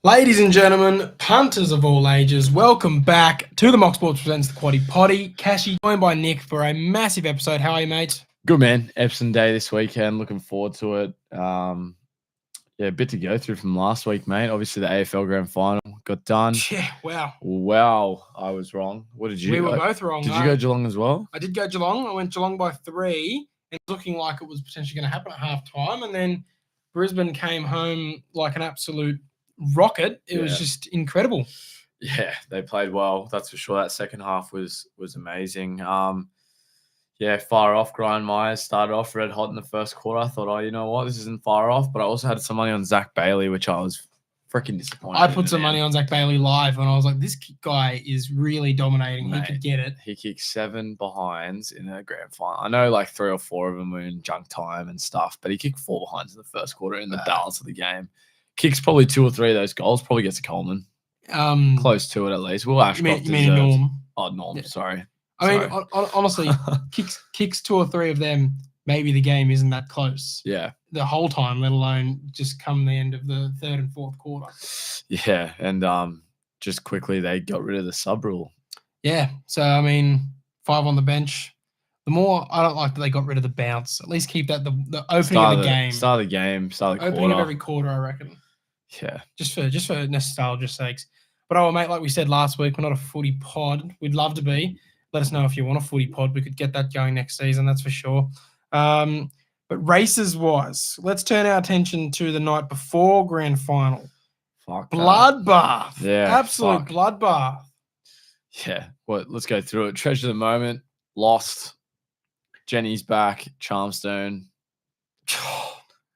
Ladies and gentlemen, punters of all ages, welcome back to the Mock Sports presents the Quaddie Poddy. Cashy, joined by Nick for a massive episode. How are you, mate? Good, man. Epsom Day this weekend. Looking forward to it. A bit to go through from last week, mate. Obviously, the AFL Grand Final got done. Yeah, wow. Wow, I was wrong. What did you? We were both wrong. Did you go Geelong as well? I did go Geelong. I went Geelong by 3. It was looking like it was potentially going to happen at half-time, and then Brisbane came home like an absolute rocket. It was just incredible. Yeah, they played well. That's for sure. That second half was amazing. Far off. Brian Myers started off red hot in the first quarter. I thought, you know what, this isn't far off. But I also had some money on Zach Bailey, which I was freaking disappointed. I put some money on Zach Bailey live, and I was like, this guy is really dominating. Mate, he could get it. He kicked 7 behinds in the grand final. I know like 3 or 4 of them were in junk time and stuff, but he kicked 4 behinds in the first quarter in the balance of the game. Kicks probably 2 or 3 of those goals. Probably gets a Coleman. Close to it at least. Will Ashcroft you mean Norm? Oh, Norm. Yeah. Sorry. I mean, honestly, kicks 2 or 3 of them. Maybe the game isn't that close. Yeah. The whole time, let alone just come the end of the third and fourth quarter. Yeah, and just quickly they got rid of the sub rule. Yeah. So I mean, 5 on the bench. The more I don't like that they got rid of the bounce. At least keep that the opening of the game. Start of the game. Start of the opening quarter. of every quarter, I reckon. Yeah. Just for nostalgia's sakes. But mate, like we said last week, we're not a footy pod. We'd love to be. Let us know if you want a footy pod. We could get that going next season, that's for sure. But races wise, let's turn our attention to the night before grand final. Bloodbath. Yeah. Absolute bloodbath. Yeah. Well, let's go through it. Treasure of the moment. Lost. Jenny's back. Charmstone.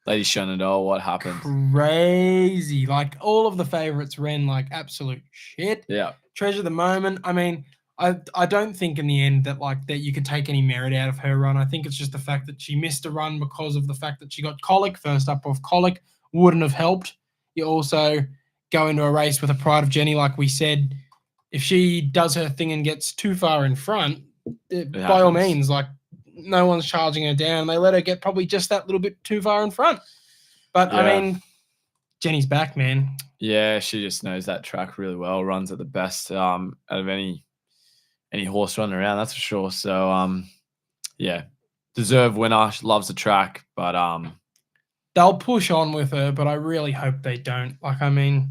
Lady Shenandoah, what happened? Crazy. Like, all of the favourites ran like absolute shit. Yeah. Treasure of the moment. I mean, I don't think in the end that you could take any merit out of her run. I think it's just the fact that she missed a run because of the fact that she got colic. First up off colic wouldn't have helped. You also go into a race with a Pride of Jenny, like we said. If she does her thing and gets too far in front, by all means, like, no one's charging her down. They let her get probably just that little bit too far in front. But, yeah. I mean, Jenny's back, man. Yeah, she just knows that track really well. Runs at the best out of any horse running around, that's for sure. So, deserved winner. She loves the track, but they'll push on with her, but I really hope they don't. Like, I mean,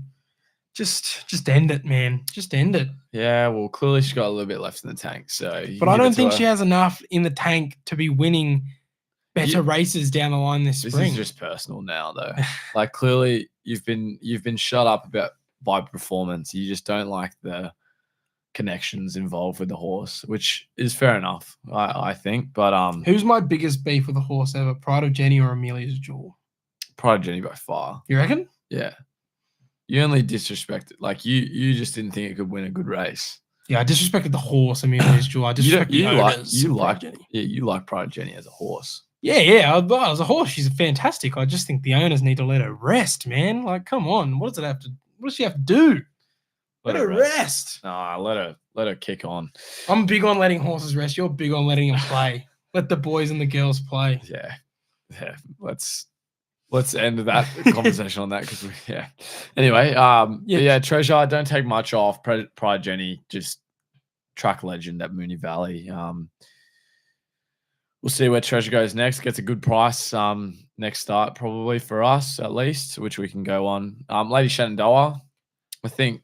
just end it, man. Just end it. Yeah, well, clearly she's got a little bit left in the tank. So, but I don't think she has enough in the tank to be winning better races down the line this spring. This is just personal now, though. Like, clearly you've been shut up by performance. You just don't like the connections involved with the horse, which is fair enough, I think. But who's my biggest beef with a horse ever? Pride of Jenny or Amelia's Jewel? Pride of Jenny by far. You reckon? Yeah. You only disrespected, like you just didn't think it could win a good race. Yeah, I disrespected the horse, Amelia's Jewel. I disrespect the owners. You like Pride of Jenny as a horse. Yeah. As a horse, she's fantastic. I just think the owners need to let her rest, man. Like, come on, what does she have to do? Let her rest. Nah, let her kick on. I'm big on letting horses rest. You're big on letting them play. Let the boys and the girls play. Yeah. Let's end that conversation on that because Anyway, Treasure, don't take much off. Pride Jenny, just track legend at Moonee Valley. We'll see where Treasure goes next. Gets a good price. Next start probably for us at least, which we can go on. Lady Shenandoah, I think.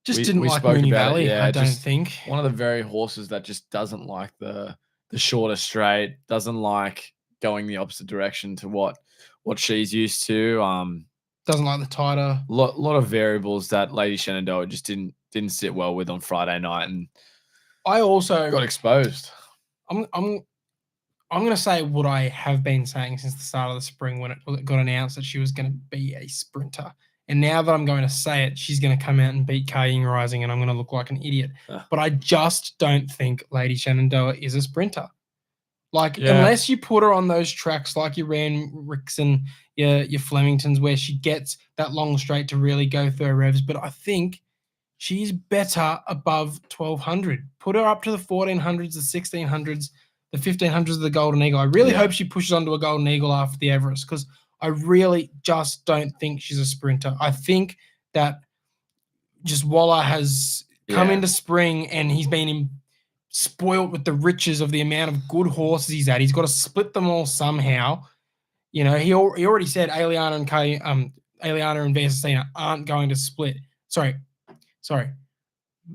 Didn't like Moonee Valley, I don't think. One of the very horses that just doesn't like the shorter straight, doesn't like going the opposite direction to what she's used to. Doesn't like the tighter. Lot of variables that Lady Shenandoah just didn't sit well with on Friday night, and I also got exposed. I'm going to say what I have been saying since the start of the spring when it got announced that she was going to be a sprinter. And now that I'm going to say it, she's going to come out and beat Kaying Rising, and I'm going to look like an idiot. But I just don't think Lady Shenandoah is a sprinter. Like, unless you put her on those tracks like your Randwicks and your Flemingtons where she gets that long straight to really go through her revs. But I think she's better above 1,200. Put her up to the 1,400s, the 1,600s, the 1,500s of the Golden Eagle. I really hope she pushes onto a Golden Eagle after the Everest because I really just don't think she's a sprinter. I think that just Waller has come Yeah. into spring and he's been spoiled with the riches of the amount of good horses he's had. He's got to split them all somehow. You know, he already said Aliana and Vestina aren't going to split. Sorry.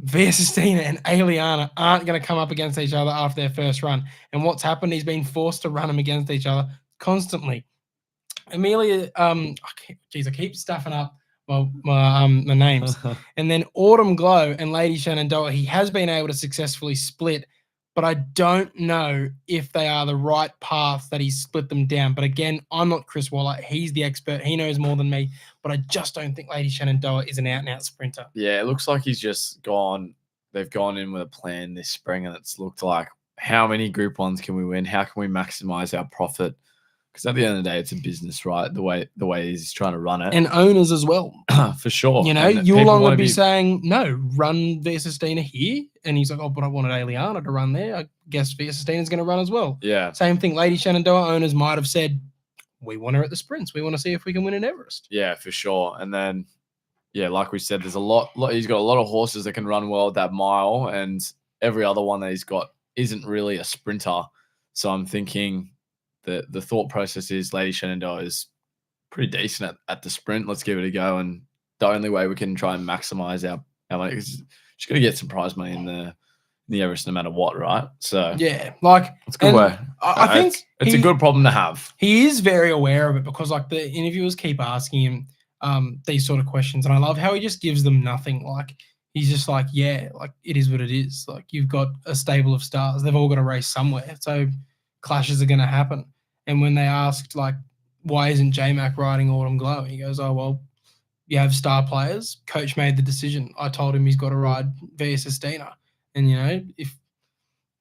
Vestina and Aliana aren't going to come up against each other after their first run. And what's happened? He's been forced to run them against each other constantly. Amelia, I keep stuffing up my names. And then Autumn Glow and Lady Shenandoah, he has been able to successfully split, but I don't know if they are the right path that he's split them down. But again, I'm not Chris Waller. He's the expert. He knows more than me, but I just don't think Lady Shenandoah is an out-and-out sprinter. Yeah, it looks like he's just gone. They've gone in with a plan this spring, and it's looked like, how many Group 1s can we win? How can we maximize our profit? Because at the end of the day, it's a business, right? The way he's trying to run it. And owners as well. For sure. You know, Yulong would be saying, no, run Vestina here. And he's like, oh, but I wanted Aliana to run there. I guess Vesistina's going to run as well. Yeah. Same thing. Lady Shenandoah owners might have said, we want her at the sprints. We want to see if we can win an Everest. Yeah, for sure. And then, yeah, like we said, there's a lot. He's got a lot of horses that can run well at that mile. And every other one that he's got isn't really a sprinter. So I'm thinking the thought process is Lady Shenandoah is pretty decent at the sprint. Let's give it a go. And the only way we can try and maximize our money is just going to get some prize money in the Everest no matter what, right? So yeah, like it's a good way. I think it's a good problem to have. He is very aware of it because like the interviewers keep asking him these sort of questions, and I love how he just gives them nothing. Like he's just like, yeah, like it is what it is. Like you've got a stable of stars. They've all got to race somewhere. So clashes are going to happen. And when they asked, like, why isn't J-Mac riding Autumn Glow? He goes, oh, well, you have star players. Coach made the decision. I told him he's got to ride Vestina. And, you know, if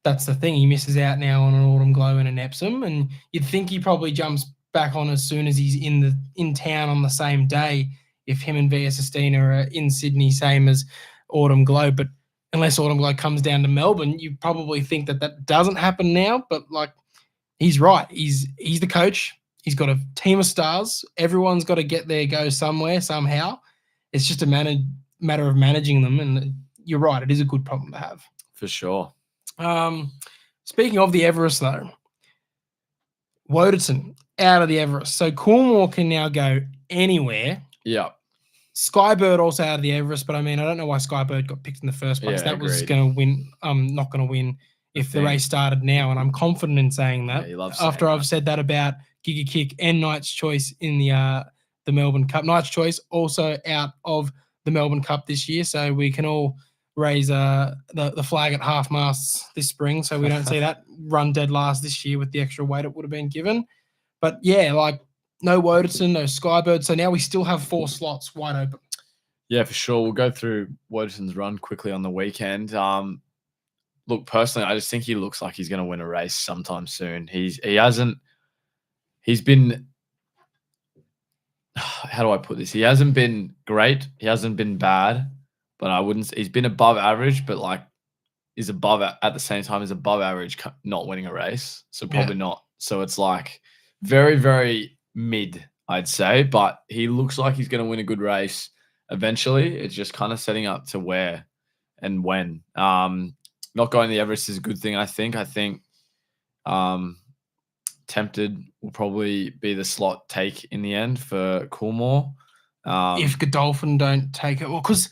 that's the thing, he misses out now on an Autumn Glow and an Epsom. And you'd think he probably jumps back on as soon as he's in town on the same day if him and Vestina are in Sydney, same as Autumn Glow. But unless Autumn Glow comes down to Melbourne, you probably think that doesn't happen now. But, like, he's right. He's the coach. He's got a team of stars. Everyone's got to get their go somewhere, somehow. It's just a matter of managing them. And you're right. It is a good problem to have. For sure. Speaking of the Everest, though, Woderton out of the Everest. So Coolmore can now go anywhere. Yeah. Skybird also out of the Everest, but I mean, I don't know why Skybird got picked in the first place. Yeah, that was going to win. Not going to win if the race started now, and I'm confident in saying that. Yeah, after I've said that about Giga Kick and Knight's Choice in the Melbourne Cup. Knight's Choice also out of the Melbourne Cup this year, so we can all raise the flag at half masts this spring, so we don't see that run dead last this year with the extra weight it would have been given. But yeah, like no Woderton, no Skybird, so now we still have 4 slots wide open. Yeah, for sure. We'll go through Woderton's run quickly on the weekend. Look, personally, I just think he looks like he's going to win a race sometime soon. He's been, how do I put this? He hasn't been great. He hasn't been bad, but he's been above average, but like is above at the same time as above average, not winning a race. So probably not. So it's like very, very mid, I'd say, but he looks like he's going to win a good race eventually. It's just kind of setting up to where and when. Not going to the Everest is a good thing, I think. Tempted will probably be the slot take in the end for Coolmore. If Godolphin don't take it. Well, because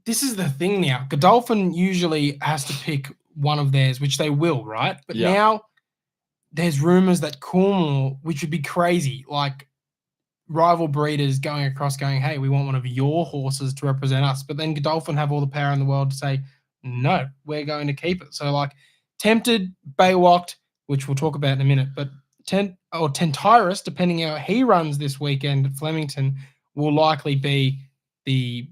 this is the thing now. Godolphin usually has to pick one of theirs, which they will, right? But now there's rumors that Coolmore, which would be crazy, like rival breeders going across going, hey, we want one of your horses to represent us. But then Godolphin have all the power in the world to say, no, we're going to keep it. So like Tempted, Baywalked, which we'll talk about in a minute, but Tentyrus, depending how he runs this weekend at Flemington, will likely be the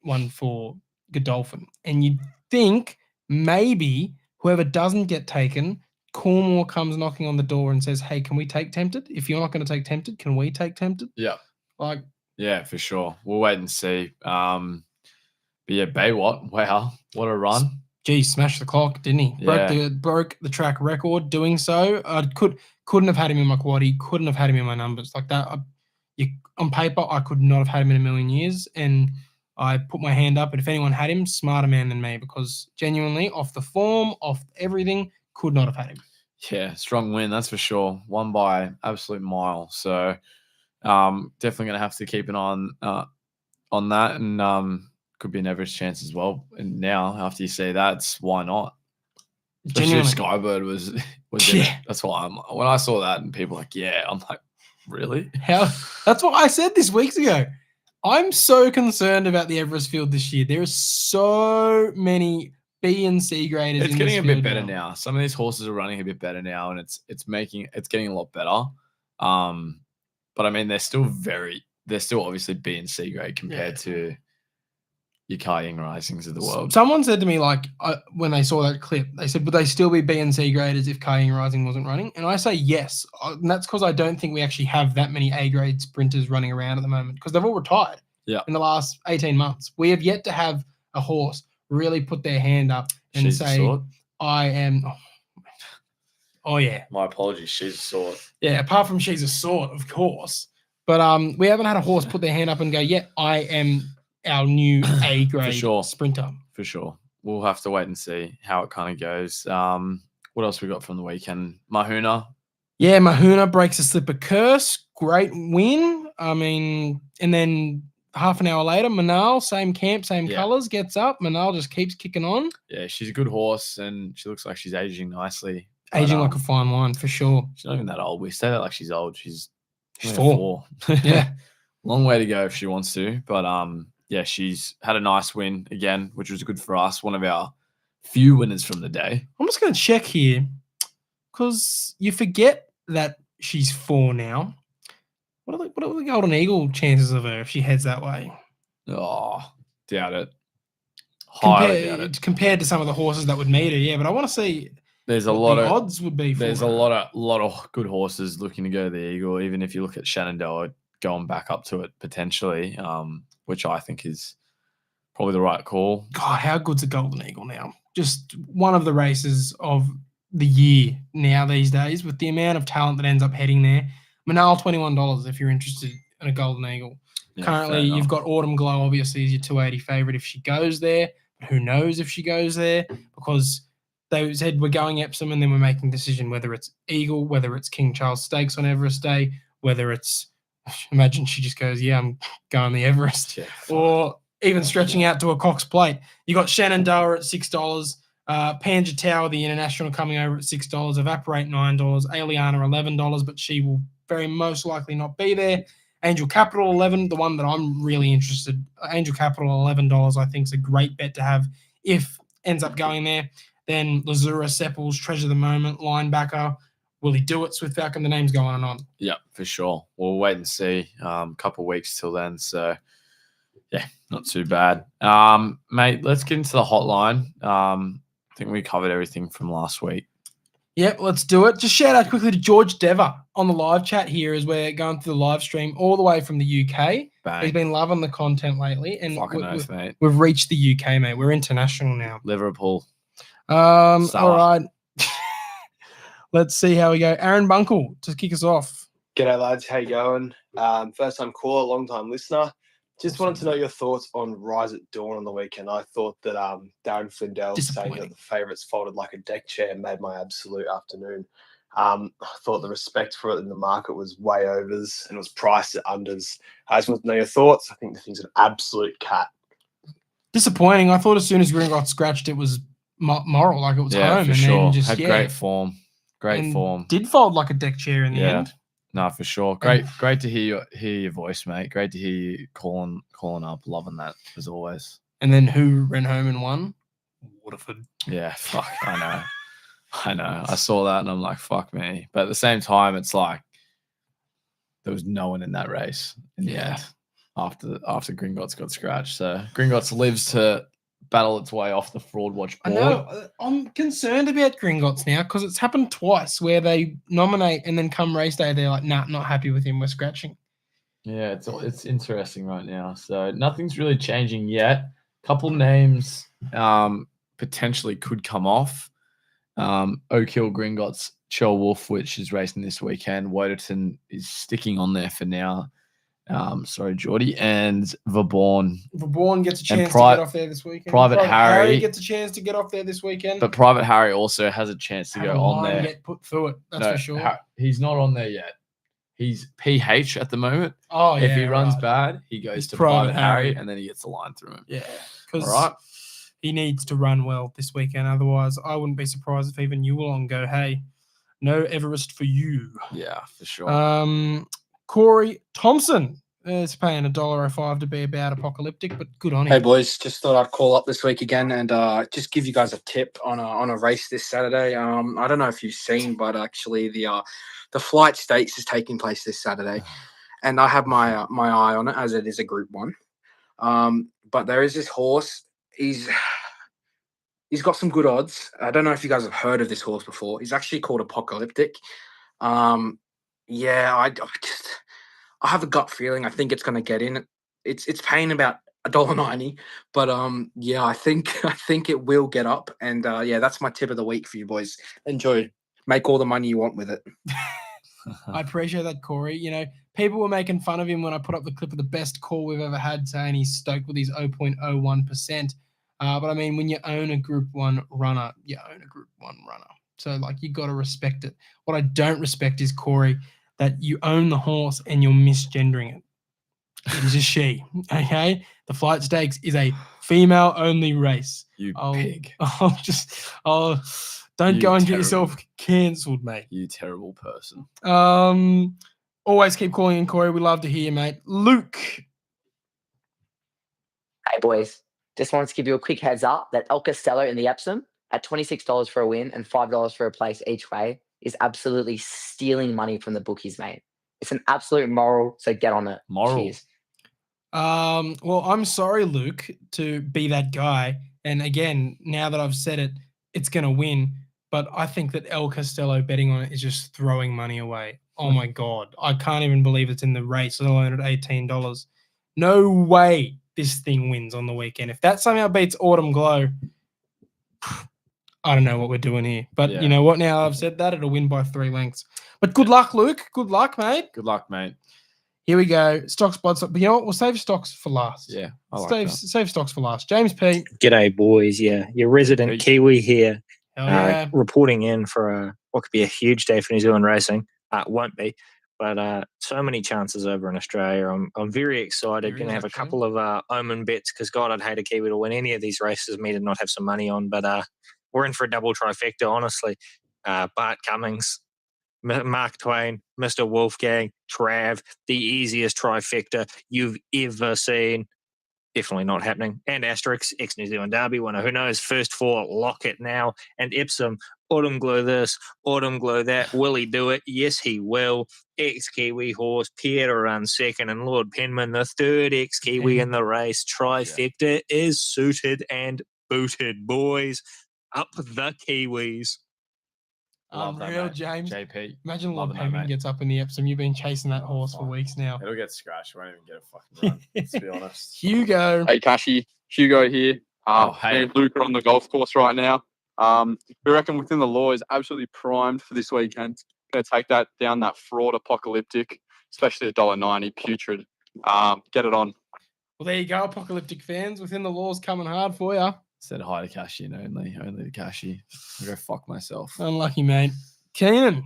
one for Godolphin. And you'd think maybe whoever doesn't get taken, Coolmore comes knocking on the door and says, hey, can we take Tempted? If you're not going to take Tempted, can we take Tempted? Yeah. Like, yeah, for sure. We'll wait and see. But yeah, Baywalk, wow, what a run. Gee, smashed the clock, didn't he? Yeah. Broke the track record doing so. I couldn't have had him in my quaddie, couldn't have had him in my numbers. Like that, On paper, I could not have had him in a million years, and I put my hand up. And if anyone had him, smarter man than me, because genuinely, off the form, off everything, could not have had him. Yeah, strong win, that's for sure. Won by absolute mile. So definitely gonna have to keep an eye on that, and could be an Everest chance as well. And now, after you say that, why not? Especially if Skybird was in it. That's why when I saw that and people like, yeah, I'm like, really? That's what I said this weeks ago. I'm so concerned about the Everest field this year. There are so many B and C graders. It's getting a bit better now. Some of these horses are running a bit better now, and it's getting a lot better. But I mean, they're still obviously B and C grade compared to your Kai Risings of the world. Someone said to me, like, when they saw that clip, they said, would they still be B and C graders if Kai Rising wasn't running? And I say yes. And that's because I don't think we actually have that many A grade sprinters running around at the moment, because they've all retired in the last 18 months. We have yet to have a horse really put their hand up and say, I am. Oh, yeah. My apologies. She's a sort. Yeah, apart from she's a sort, of course. But we haven't had a horse put their hand up and go, yeah, I am our new A grade sprinter. For sure. We'll have to wait and see how it kind of goes. What else we got from the weekend? Mahuna. Yeah, Mahuna breaks a slipper curse. Great win. I mean, and then half an hour later, Manal, same camp, same colours, gets up. Manal just keeps kicking on. Yeah, she's a good horse, and she looks like she's aging nicely. Aging like a fine wine, for sure. She's not even that old. We say that like she's old. She's 4. Yeah. Long way to go if she wants to. But yeah, she's had a nice win again, which was good for us. One of our few winners from the day. I'm just going to check here, because you forget that she's 4 now. What are the Golden Eagle chances of her if she heads that way? Oh, doubt it. Highly doubt it. Compared to some of the horses that would meet her, yeah. But I want to see. There's a lot of odds would be. There's a lot of good horses looking to go to the Eagle. Even if you look at Shenandoah going back up to it potentially, which I think is probably the right call. God, how good's a Golden Eagle now? Just one of the races of the year now these days, with the amount of talent that ends up heading there. Manal, $21 if you're interested in a Golden Eagle. Yeah, currently, you've got Autumn Glow, obviously, as your 280 favourite if she goes there. But who knows if she goes there? Because they said we're going Epsom, and then we're making a decision whether it's Eagle, whether it's King Charles Stakes on Everest Day, whether it's, imagine she just goes, yeah, I'm going the Everest. Yeah, or even stretching out to a Cox Plate. You got Shenandoah at $6, Panja Tower, the international, coming over at $6, Evaporate $9, Aliana $11, but she will very most likely not be there. Angel Capital 11, the one that I'm really interested. Angel Capital $11, I think is a great bet to have if ends up going there. Then Lazura, Seppels, Treasure of the Moment, Linebacker. Will he do it? Swift Falcon, the name's going on. Yeah, for sure. We'll wait and see. Couple of weeks till then. So, yeah, not too bad. Mate, let's get into the hotline. I think we covered everything from last week. Yep, let's do it. Just shout out quickly to George Dever on the live chat here as we're going through the live stream all the way from the UK. Bang. He's been loving the content lately. And fucking oath, mate. We've reached the UK, mate. We're international now. Liverpool. All right. Let's see how we go. Aaron Bunkle, to kick us off. G'day, lads. How you going? First time caller, long time listener. Just wanted to know your thoughts on Rise at Dawn on the weekend. I thought that Darren Flindell saying that the favourites folded like a deck chair made my absolute afternoon. I thought the respect for it in the market was way overs and was priced at unders. I just want to know your thoughts. I think the thing's an absolute cat. Disappointing. I thought as soon as Green got scratched, it was moral, like it was home. For and sure. Then just, had great form. Great form. Did fold like a deck chair in the end. No, for sure. Great to hear your voice, mate. Great to hear you calling up. Loving that as always. And then who ran home and won? Waterford. Yeah, fuck. I know. I saw that and I'm like, fuck me. But at the same time, it's like there was no one in that race in the end after Gringotts got scratched. So Gringotts lives to battle its way off the fraud watch board. I know. I'm concerned about Gringotts now because it's happened twice where they nominate and then come race day they're like, nah, not happy with him. We're scratching. Yeah, it's interesting right now. So nothing's really changing yet. Couple names potentially could come off. Oak Hill, Gringotts, Chell Wolf, which is racing this weekend. Woderton is sticking on there for now. Sorry, Geordie, and Vaughan. Vaughan gets a And chance to get off there this weekend. Private Harry gets a chance to get off there this weekend. But Private Harry also has a chance to Have go a on line there. Get put through it. That's for sure. He's not on there yet. He's PH at the moment. Oh, If yeah, he runs right. bad, he goes He's to Private Private Harry, Harry. and then he gets the line through him. Yeah, All because right. he needs to run well this weekend. Otherwise, I wouldn't be surprised if even Yulong go, hey, no Everest for you. Yeah, for sure. Corey Thompson is paying $1.05 to be about apocalyptic, but good on him. Hey boys, just thought I'd call up this week again and just give you guys a tip on a race this Saturday. I don't know if you've seen, but actually the Flight Stakes is taking place this Saturday, and I have my eye on it as it is a Group 1. But there is this horse. He's got some good odds. I don't know if you guys have heard of this horse before. He's actually called Apocalyptic. I have a gut feeling. I think it's going to get in. It's paying about $1.90, but I think it will get up. And that's my tip of the week for you boys. Enjoy. Make all the money you want with it. I appreciate that, Corey. You know, people were making fun of him when I put up the clip of the best call we've ever had, saying he's stoked with his 0.01%. But I mean, when you own a Group 1 runner, you own a Group 1 runner. So, like, you got to respect it. What I don't respect is, Corey, that you own the horse and you're misgendering it. It is a she, okay? The Flight Stakes is a female-only race. You pig. Don't go and get yourself cancelled, mate. You terrible person. Always keep calling in, Corey. We love to hear you, mate. Luke. Hey, boys. Just wanted to give you a quick heads up that El Costello in the Epsom at $26 for a win and $5 for a place each way is absolutely stealing money from the bookies, mate. It's an absolute moral, so get on it. Moral. Cheers. Well, I'm sorry, Luke, to be that guy. And again, now that I've said it, it's going to win. But I think that El Costello betting on it is just throwing money away. Oh, my God. I can't even believe it's in the race, let alone at $18. No way this thing wins on the weekend. If that somehow beats Autumn Glow, I don't know what we're doing here. But you know what? Now I've said that, it'll win by 3 lengths. But good luck, Luke. Good luck, mate. Good luck, mate. Here we go. Stocks, blood. But you know what? We'll save stocks for last. Yeah, I like that. Save stocks for last. James P. G'day, boys. Yeah, your resident Kiwi here. Hell yeah. Reporting in for what could be a huge day for New Zealand racing. Won't be, but so many chances over in Australia. I'm very excited. Going to have a couple of omen bets because God, I'd hate a Kiwi to win any of these races. Me to not have some money on, but we're in for a double trifecta. Honestly, Bart Cummings, Mark Twain, Mr. Wolfgang, Trav, the easiest trifecta you've ever seen. Definitely not happening. And Asterix, ex-New Zealand Derby winner. Who knows? First 4, lock it now. And Epsom, Autumn Glow this, Autumn Glow that. Will he do it? Yes, he will. Ex-Kiwi horse, Pierre to run second, and Lord Penman, the third ex-Kiwi in the race. Trifecta is suited and booted, boys. Up the Kiwis. Unreal, James. JP. Imagine Lord Penman gets up in the Epsom. You've been chasing that horse for weeks now. It'll get scratched. Won't even get a fucking run. Let's be honest. Hugo. Hey, Cashy. Hugo here. Me and Luke are on the golf course right now. We reckon Within the Law is absolutely primed for this weekend. Going to take that down that fraud apocalyptic, especially $1.90 putrid. Get it on. Well, there you go, apocalyptic fans. Within the Law's coming hard for you. Said hi to Cashy and only to Cashy. I'll go fuck myself. Unlucky, mate. Keenan.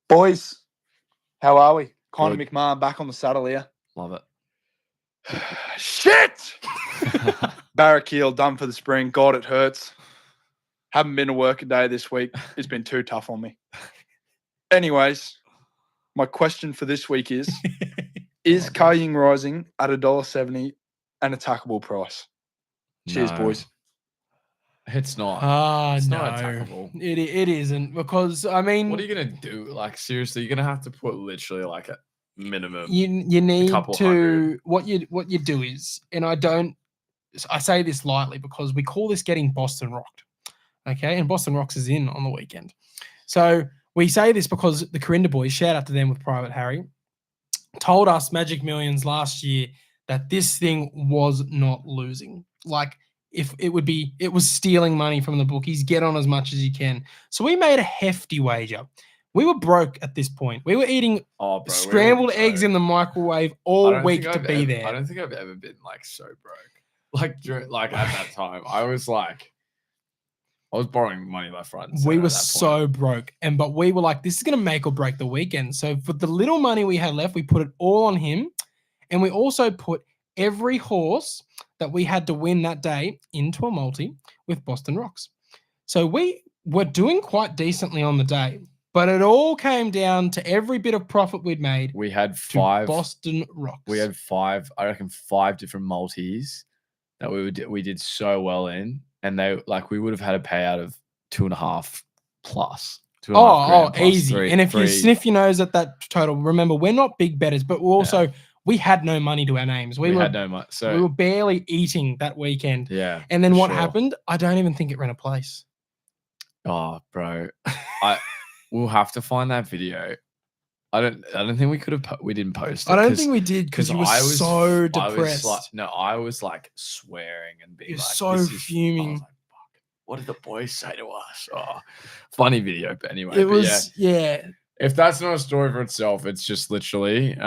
Boys, how are we? Conor McMahon back on the saddle here. Love it. Shit! Barrackeel done for the spring. God, it hurts. Haven't been to work a day this week. It's been too tough on me. Anyways, my question for this week is Kaying Rising at $1.70 an attackable price? Cheers, boys. It's not. It's not attackable. It isn't, because I mean, what are you gonna do? Like, seriously, you're gonna have to put literally like a minimum. You need to $200. what you do is, and I say this lightly because we call this getting Boston rocked. Okay, and Boston Rocks is in on the weekend. So we say this because the Corinda boys, shout out to them with Private Harry, told us Magic Millions last year that this thing was not losing. Like, if it was stealing money from the bookies. Get on as much as you can. So we made a hefty wager. We were broke at this point. We were eating scrambled eggs in the microwave all week to be there. I don't think I've ever been like so broke. Like at that time, I was borrowing money left, right, and center. We were at that point. so broke, but we were like, this is gonna make or break the weekend. So for the little money we had left, we put it all on him, and we also put every horse that we had to win that day into a multi with Boston Rocks. So we were doing quite decently on the day. But it all came down to every bit of profit we'd made. We had 5 Boston Rocks. We had 5, I reckon 5 different multis that we did so well in, and we would have had a payout of 2.5 plus. 2.5 grand plus easy. 3, and if 3. you sniff your nose at that total, remember we're not big bettors, but we had no money to our names. We had no money, so we were barely eating that weekend. Yeah. And then what happened? I don't even think it ran a place. Oh, bro, we'll have to find that video. I don't think we could have. We didn't post it. I don't think we did because you were so depressed. I was like swearing and being so fuming. I was like, fuck, what did the boys say to us? Oh, funny video, but anyway. It was, yeah. If that's not a story for itself, it's just literally.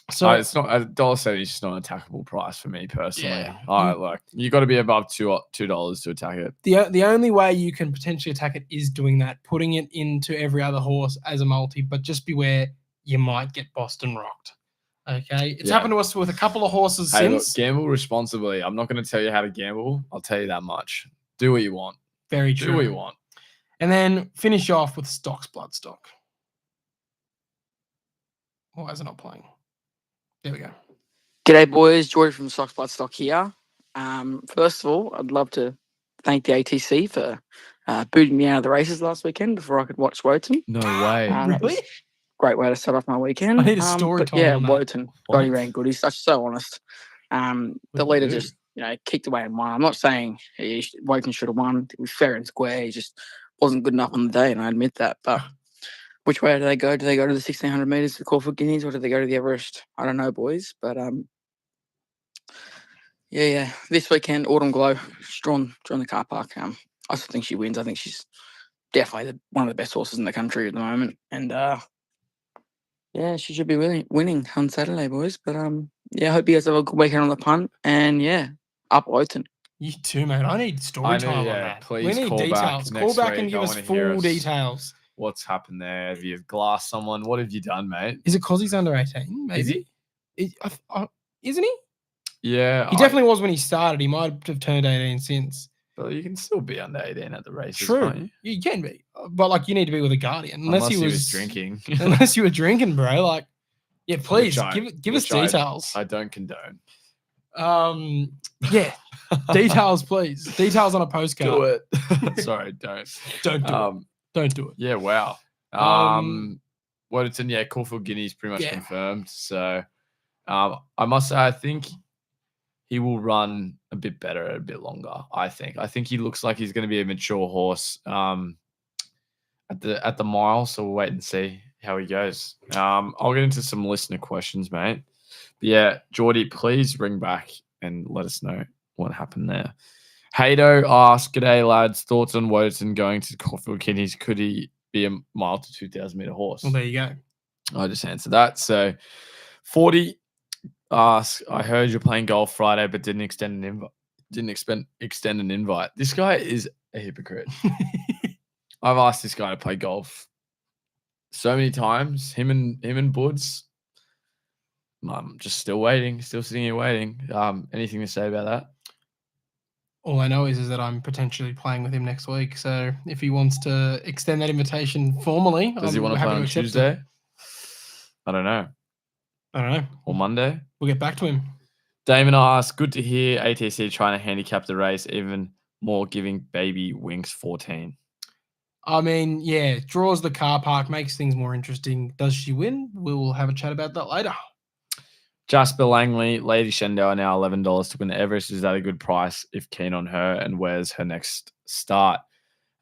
So it's not $1.70. It's just not an attackable price for me personally. Yeah. You got to be above $2 to attack it. The only way you can potentially attack it is doing that, putting it into every other horse as a multi. But just beware, you might get Boston rocked. Okay, it's happened to us with a couple of horses since. Look, gamble responsibly. I'm not going to tell you how to gamble. I'll tell you that much. Do what you want. Very true. Do what you want. And then finish off with Stock's Bloodstock. Why is it not playing? There we go. G'day, boys. Geordie from Stocks Bloodstock here. First of all, I'd love to thank the ATC for booting me out of the races last weekend before I could watch Wotan. No way. Really? Great way to start off my weekend. I need a story time. Yeah, on that. Wotan. Bloody ran good. He's so honest. The leader just kicked away and won. I'm not saying Wotan should have won. It was fair and square. He just wasn't good enough on the day, and I admit that. But which way do they go? Do they go to the 1,600 meters to Caulfield Guineas, or do they go to the Everest? I don't know, boys. But yeah. This weekend, Autumn Glow, she's drawn the car park. I still think she wins. I think she's definitely one of the best horses in the country at the moment. And yeah, she should be winning on Saturday, boys. But I hope you guys have a good weekend on the punt. And yeah, up Wotan. You too, mate. I need story time on that. Please we need call details. Back call back week. and give us full details. What's happened there? Have you glassed someone? What have you done, mate? Is it because he's under 18? Maybe. Is he? Isn't he? Yeah. He definitely was when he started. He might have turned 18 since. But you can still be under 18 at the races. True. Can't you? You can be. But you need to be with a guardian. Unless he was drinking. Unless you were drinking, bro. Yeah, please give us details. I don't condone. Yeah. Details, please. Details on a postcard. Do it. Sorry, don't. Don't do it. Don't do it. Yeah, wow. Waterton, Caulfield Guineas pretty much confirmed. So I must say, I think he will run a bit better, a bit longer. I think he looks like he's going to be a mature horse at the mile. So we'll wait and see how he goes. I'll get into some listener questions, mate. But yeah, Geordie, please ring back and let us know what happened there. Haydo asked, "G'day lads, thoughts on Wotan going to Caulfield Guineas? Could he be a mile to 2,000 meter horse?" Well, there you go. I just answered that. So 40 asks, "I heard you're playing golf Friday, but didn't extend an invite. This guy is a hypocrite. I've asked this guy to play golf so many times. Him and Buds. I'm just still waiting, still sitting here waiting. Anything to say about that? All I know is that I'm potentially playing with him next week. So if he wants to extend that invitation formally, does he want to play on Tuesday? I don't know. Or Monday? We'll get back to him. Damon asks, "Good to hear ATC trying to handicap the race, even more giving baby Winks 14. I mean, yeah, draws the car park, makes things more interesting. Does she win? We'll have a chat about that later. Jasper Langley, Lady Shendell now $11 to win the Everest. Is that a good price if keen on her? And where's her next start?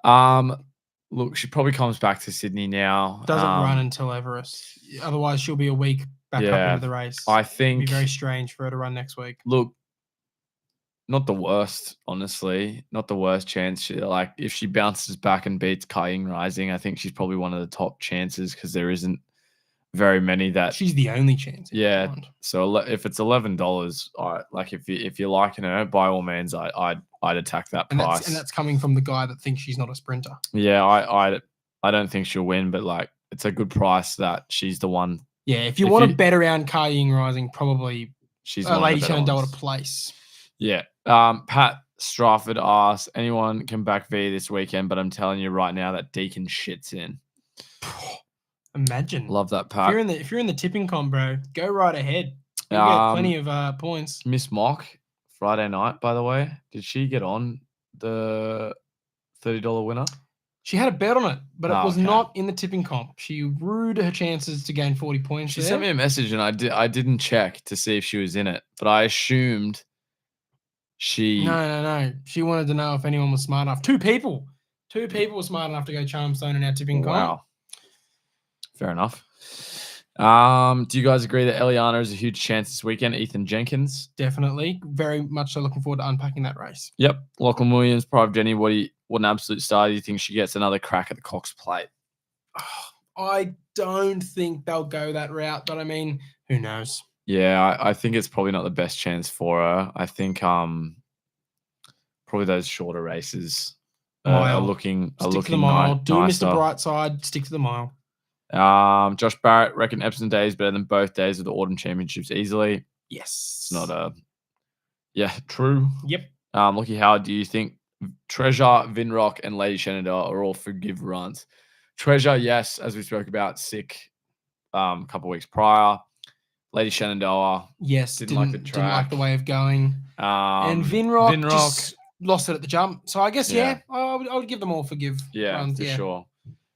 Look, she probably comes back to Sydney now. Doesn't run until Everest. Otherwise, she'll be a week back up into the race. I think it'd be very strange for her to run next week. Look, not the worst, honestly. Not the worst chance. Like if she bounces back and beats Cashy Rising, I think she's probably one of the top chances because there isn't very many that. She's the only chance. Yeah. So if it's $11, like if you're liking her, by all means, I'd attack that price. And that's coming from the guy that thinks she's not a sprinter. Yeah, I don't think she'll win, but like it's a good price that she's the one. Yeah, if you want to bet around Cashy Rising, probably she's Lady Shenandoah to place. Yeah. Pat Stratford asks, anyone can back V this weekend, but I'm telling you right now that Deacon shits in. Imagine. Love that, Pat. If you're in the tipping comp, bro, go right ahead. You'll get plenty of points. Miss Mock, Friday night, by the way. Did she get on the $30 winner? She had a bet on it, but it was not in the tipping comp. She rued her chances to gain 40 points. She sent me a message, and I didn't check to see if she was in it, but I assumed she. No. She wanted to know if anyone was smart enough. Two people were smart enough to go Charmstone in our tipping comp. Wow. Fair enough. Do you guys agree that Eliana is a huge chance this weekend? Ethan Jenkins? Definitely. Very much so looking forward to unpacking that race. Yep. Lachlan Williams, Private Jenny, what an absolute star. Do you think she gets another crack at the Cox Plate? I don't think they'll go that route, but I mean, who knows? Yeah, I think it's probably not the best chance for her. I think probably those shorter races are looking to the mile. Do nicer. Mr. Brightside, stick to the mile. Josh Barrett, reckon Epsom Day is better than both days of the Autumn Championships easily. Yes. It's not true. Yep. Lucky Howard, do you think Treasure, Vinrock, and Lady Shenandoah are all forgive runs? Treasure, yes, as we spoke about, sick a couple weeks prior. Lady Shenandoah, yes, didn't like the track. Didn't like the way of going. And Vinrock just lost it at the jump. So I guess, I would give them all forgive runs. For sure.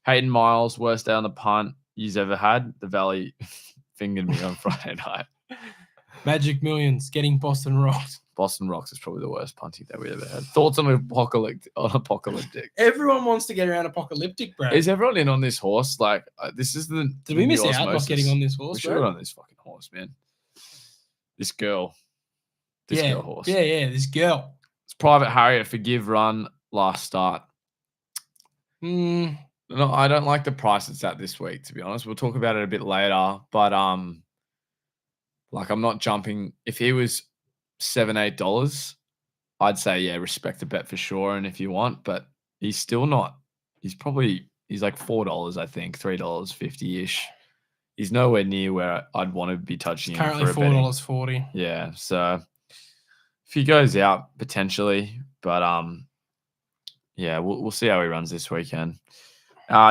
Hayden Miles, worst day on the punt you've ever had. The Valley fingered me on Friday night. Magic Millions, getting Boston Rocks. Boston Rocks is probably the worst punting that we ever had. Thoughts on Apocalyptic? Everyone wants to get around Apocalyptic, bro. Is everyone in on this horse? Like, this is the. Did we miss out not getting on this horse? We should have on this fucking horse, man. This girl. Girl horse. Yeah, this girl. It's Private Harriet forgive run last start. No, I don't like the price it's at this week, to be honest. We'll talk about it a bit later, but like I'm not jumping. If he was $7-8, I'd say respect the bet for sure. And if you want, but he's still not. He's like $4, I think, $3.50-ish. He's nowhere near where I'd want to be touching him. Currently $4.40. Yeah, so if he goes out potentially, but we'll see how he runs this weekend.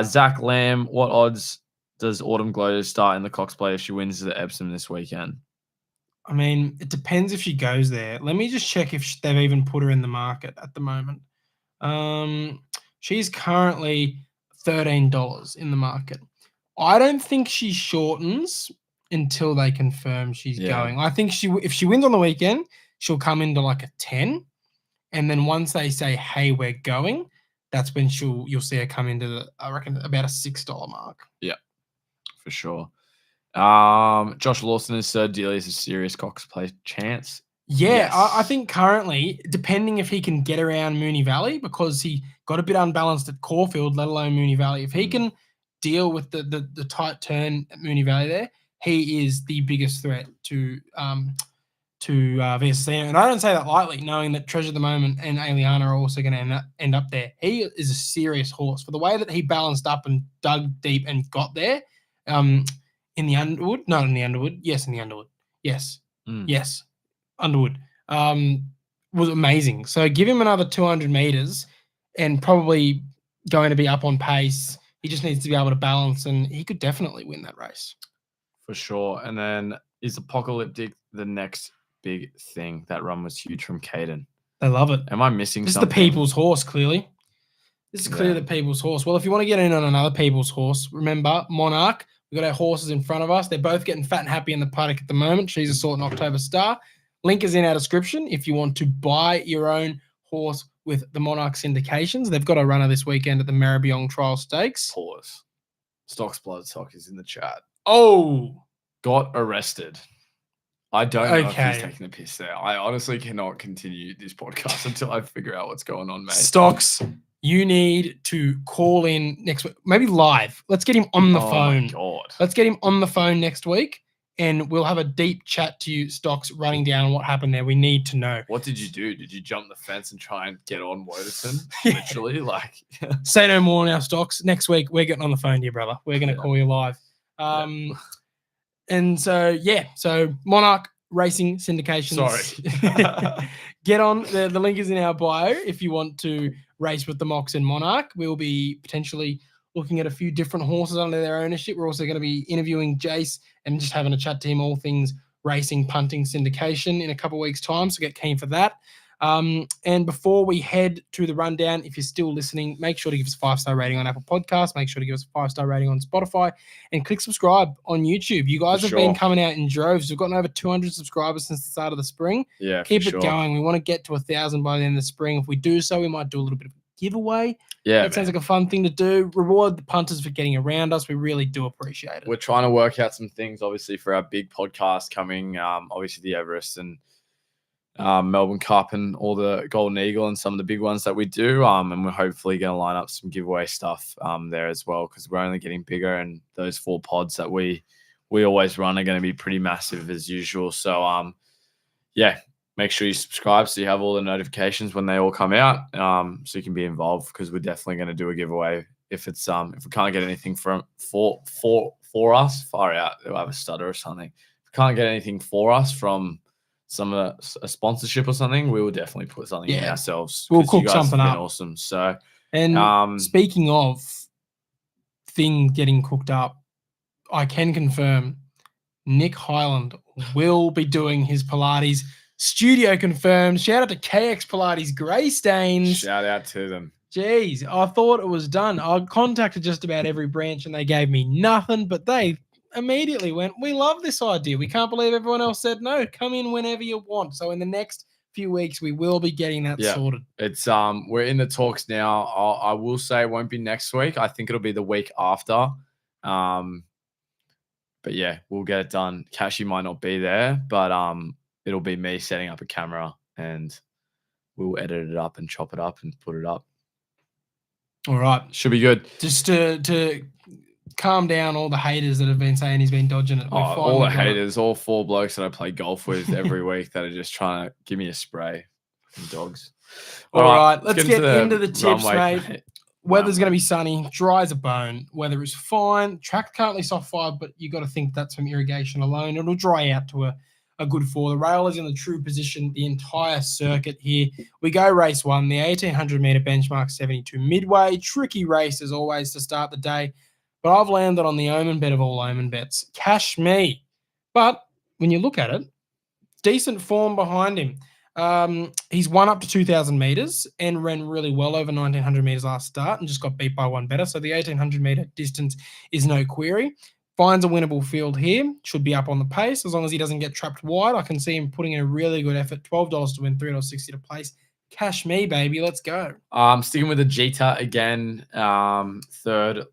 Zach Lamb, what odds does Autumn Glow start in the Cox Play if she wins the Epsom this weekend? I mean, it depends if she goes there. Let me just check if they've even put her in the market at the moment. She's currently $13 in the market. I don't think she shortens until they confirm she's going. I think if she wins on the weekend, she'll come into like a 10. And then once they say, hey, we're going, that's when you'll see her come into I reckon about a $6 mark. Yeah, for sure. Josh Lawson is so dearly is a serious Cox Play chance. Yeah, yes. I think currently, depending if he can get around Moonee Valley, because he got a bit unbalanced at Caulfield, let alone Moonee Valley. If he can deal with the tight turn at Moonee Valley there, he is the biggest threat to VSC. And I don't say that lightly, knowing that Treasure at the moment and Aliana are also going to end up there. He is a serious horse for the way that he balanced up and dug deep and got there. In the Underwood, not in the Underwood. Yes, in the Underwood. Yes, yes, Underwood. Was amazing. So give him another 200 meters, and probably going to be up on pace. He just needs to be able to balance, and he could definitely win that race for sure. And then is Apocalyptic the next big thing? That run was huge from Caden. They love it. Am I missing this something? This is the people's horse, clearly. This is clearly the people's horse. Well, if you want to get in on another people's horse, remember, Monarch, we've got our horses in front of us. They're both getting fat and happy in the paddock at the moment. She's a sort of October star. Link is in our description if you want to buy your own horse with the Monarch syndications. They've got a runner this weekend at the Maribyrnong Trial Stakes. Pause. Stocks Bloodstock is in the chat. Oh! Got arrested. I don't know if Okay. he's taking the piss there. I honestly cannot continue this podcast until I figure out what's going on, mate. Stocks, you need to call in next week, maybe live. Let's get him on the phone. Oh, my God. Let's get him on the phone next week, and we'll have a deep chat to you, Stocks, running down what happened there. We need to know. What did you do? Did you jump the fence and try and get on Woderson? Yeah. Literally, like. Say no more now, Stocks. Next week, we're getting on the phone to you, brother. We're going to call you live. And so Monarch Racing Syndications. Sorry. Get on. The link is in our bio if you want to race with the Mox and Monarch. We'll be potentially looking at a few different horses under their ownership. We're also going to be interviewing Jace and just having a chat to him all things racing, punting, syndication in a couple of weeks' time. So get keen for that. And before we head to the rundown, if you're still listening, make sure to give us a 5-star rating on Apple Podcasts. Make sure to give us a 5-star rating on Spotify and click subscribe on YouTube. You guys have been coming out in droves. We've gotten over 200 subscribers since the start of the spring. Yeah, keep it going. We want to get to 1,000 by the end of the spring. If we do so, we might do a little bit of a giveaway. Yeah, that sounds like a fun thing to do. Reward the punters for getting around us. We really do appreciate it. We're trying to work out some things, obviously, for our big podcast coming. Obviously, the Everest and Melbourne Cup and all the Golden Eagle and some of the big ones that we do. And we're hopefully going to line up some giveaway stuff there as well, because we're only getting bigger, and those 4 pods that we always run are going to be pretty massive as usual. So make sure you subscribe so you have all the notifications when they all come out, so you can be involved, because we're definitely going to do a giveaway if it's if we can't get anything for us, far out, we'll have a stutter or something. If we can't get anything for us from a sponsorship or something, we will definitely put something in ourselves. We'll cook something up. Awesome. So, and speaking of things getting cooked up, I can confirm Nick Highland will be doing his Pilates. Studio confirmed. Shout out to KX Pilates Grey Stains. Shout out to them. Jeez, I thought it was done. I contacted just about every branch and they gave me nothing, but they immediately went, we love this idea. We can't believe everyone else said no. Come in whenever you want. So in the next few weeks, we will be getting that sorted. It's we're in the talks now. I will say it won't be next week. I think it'll be the week after. But yeah, we'll get it done. Cashy might not be there, but it'll be me setting up a camera and we'll edit it up and chop it up and put it up. All right. Should be good. Just to calm down all the haters that have been saying he's been dodging it. All the haters, all 4 blokes that I play golf with every week that are just trying to give me a spray. Fucking dogs. All right. Let's get into the tips, runway, mate. Weather's going to be sunny, dry as a bone. Weather is fine. Track currently soft 5, but you got to think that's from irrigation alone. It'll dry out to a good 4. The rail is in the true position the entire circuit here. We go race 1, the 1,800-meter benchmark 72 midway. Tricky race as always to start the day. But I've landed on the omen bet of all omen bets. Cash me. But when you look at it, decent form behind him. He's won up to 2,000 meters and ran really well over 1,900 meters last start and just got beat by 1 better. So the 1,800-meter distance is no query. Finds a winnable field here. Should be up on the pace as long as he doesn't get trapped wide. I can see him putting in a really good effort. $12 to win, $3.60 to place. Cash me, baby. Let's go. Sticking with the Jeter again. 3rd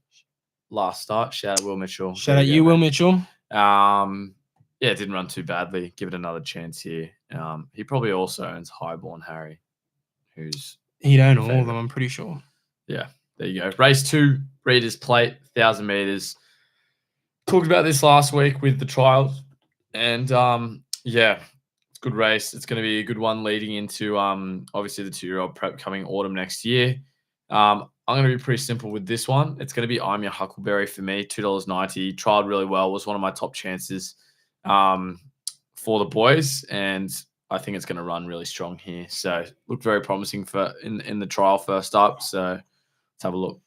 last start. Shout out Will Mitchell. Shout out you, Will Mitchell. It didn't run too badly. Give it another chance here. He probably also owns Highborn Harry, he'd own all of them, I'm pretty sure. Yeah, there you go. Race 2, Breeders' Plate, 1,000 meters. Talked about this last week with the trials, and it's a good race. It's going to be a good one leading into obviously the 2-year-old prep coming autumn next year. I'm going to be pretty simple with this one. It's going to be I'm Your Huckleberry for me, $2.90. Trialed really well. Was one of my top chances for the boys, and I think it's going to run really strong here. So looked very promising for in the trial first up. So let's have a look.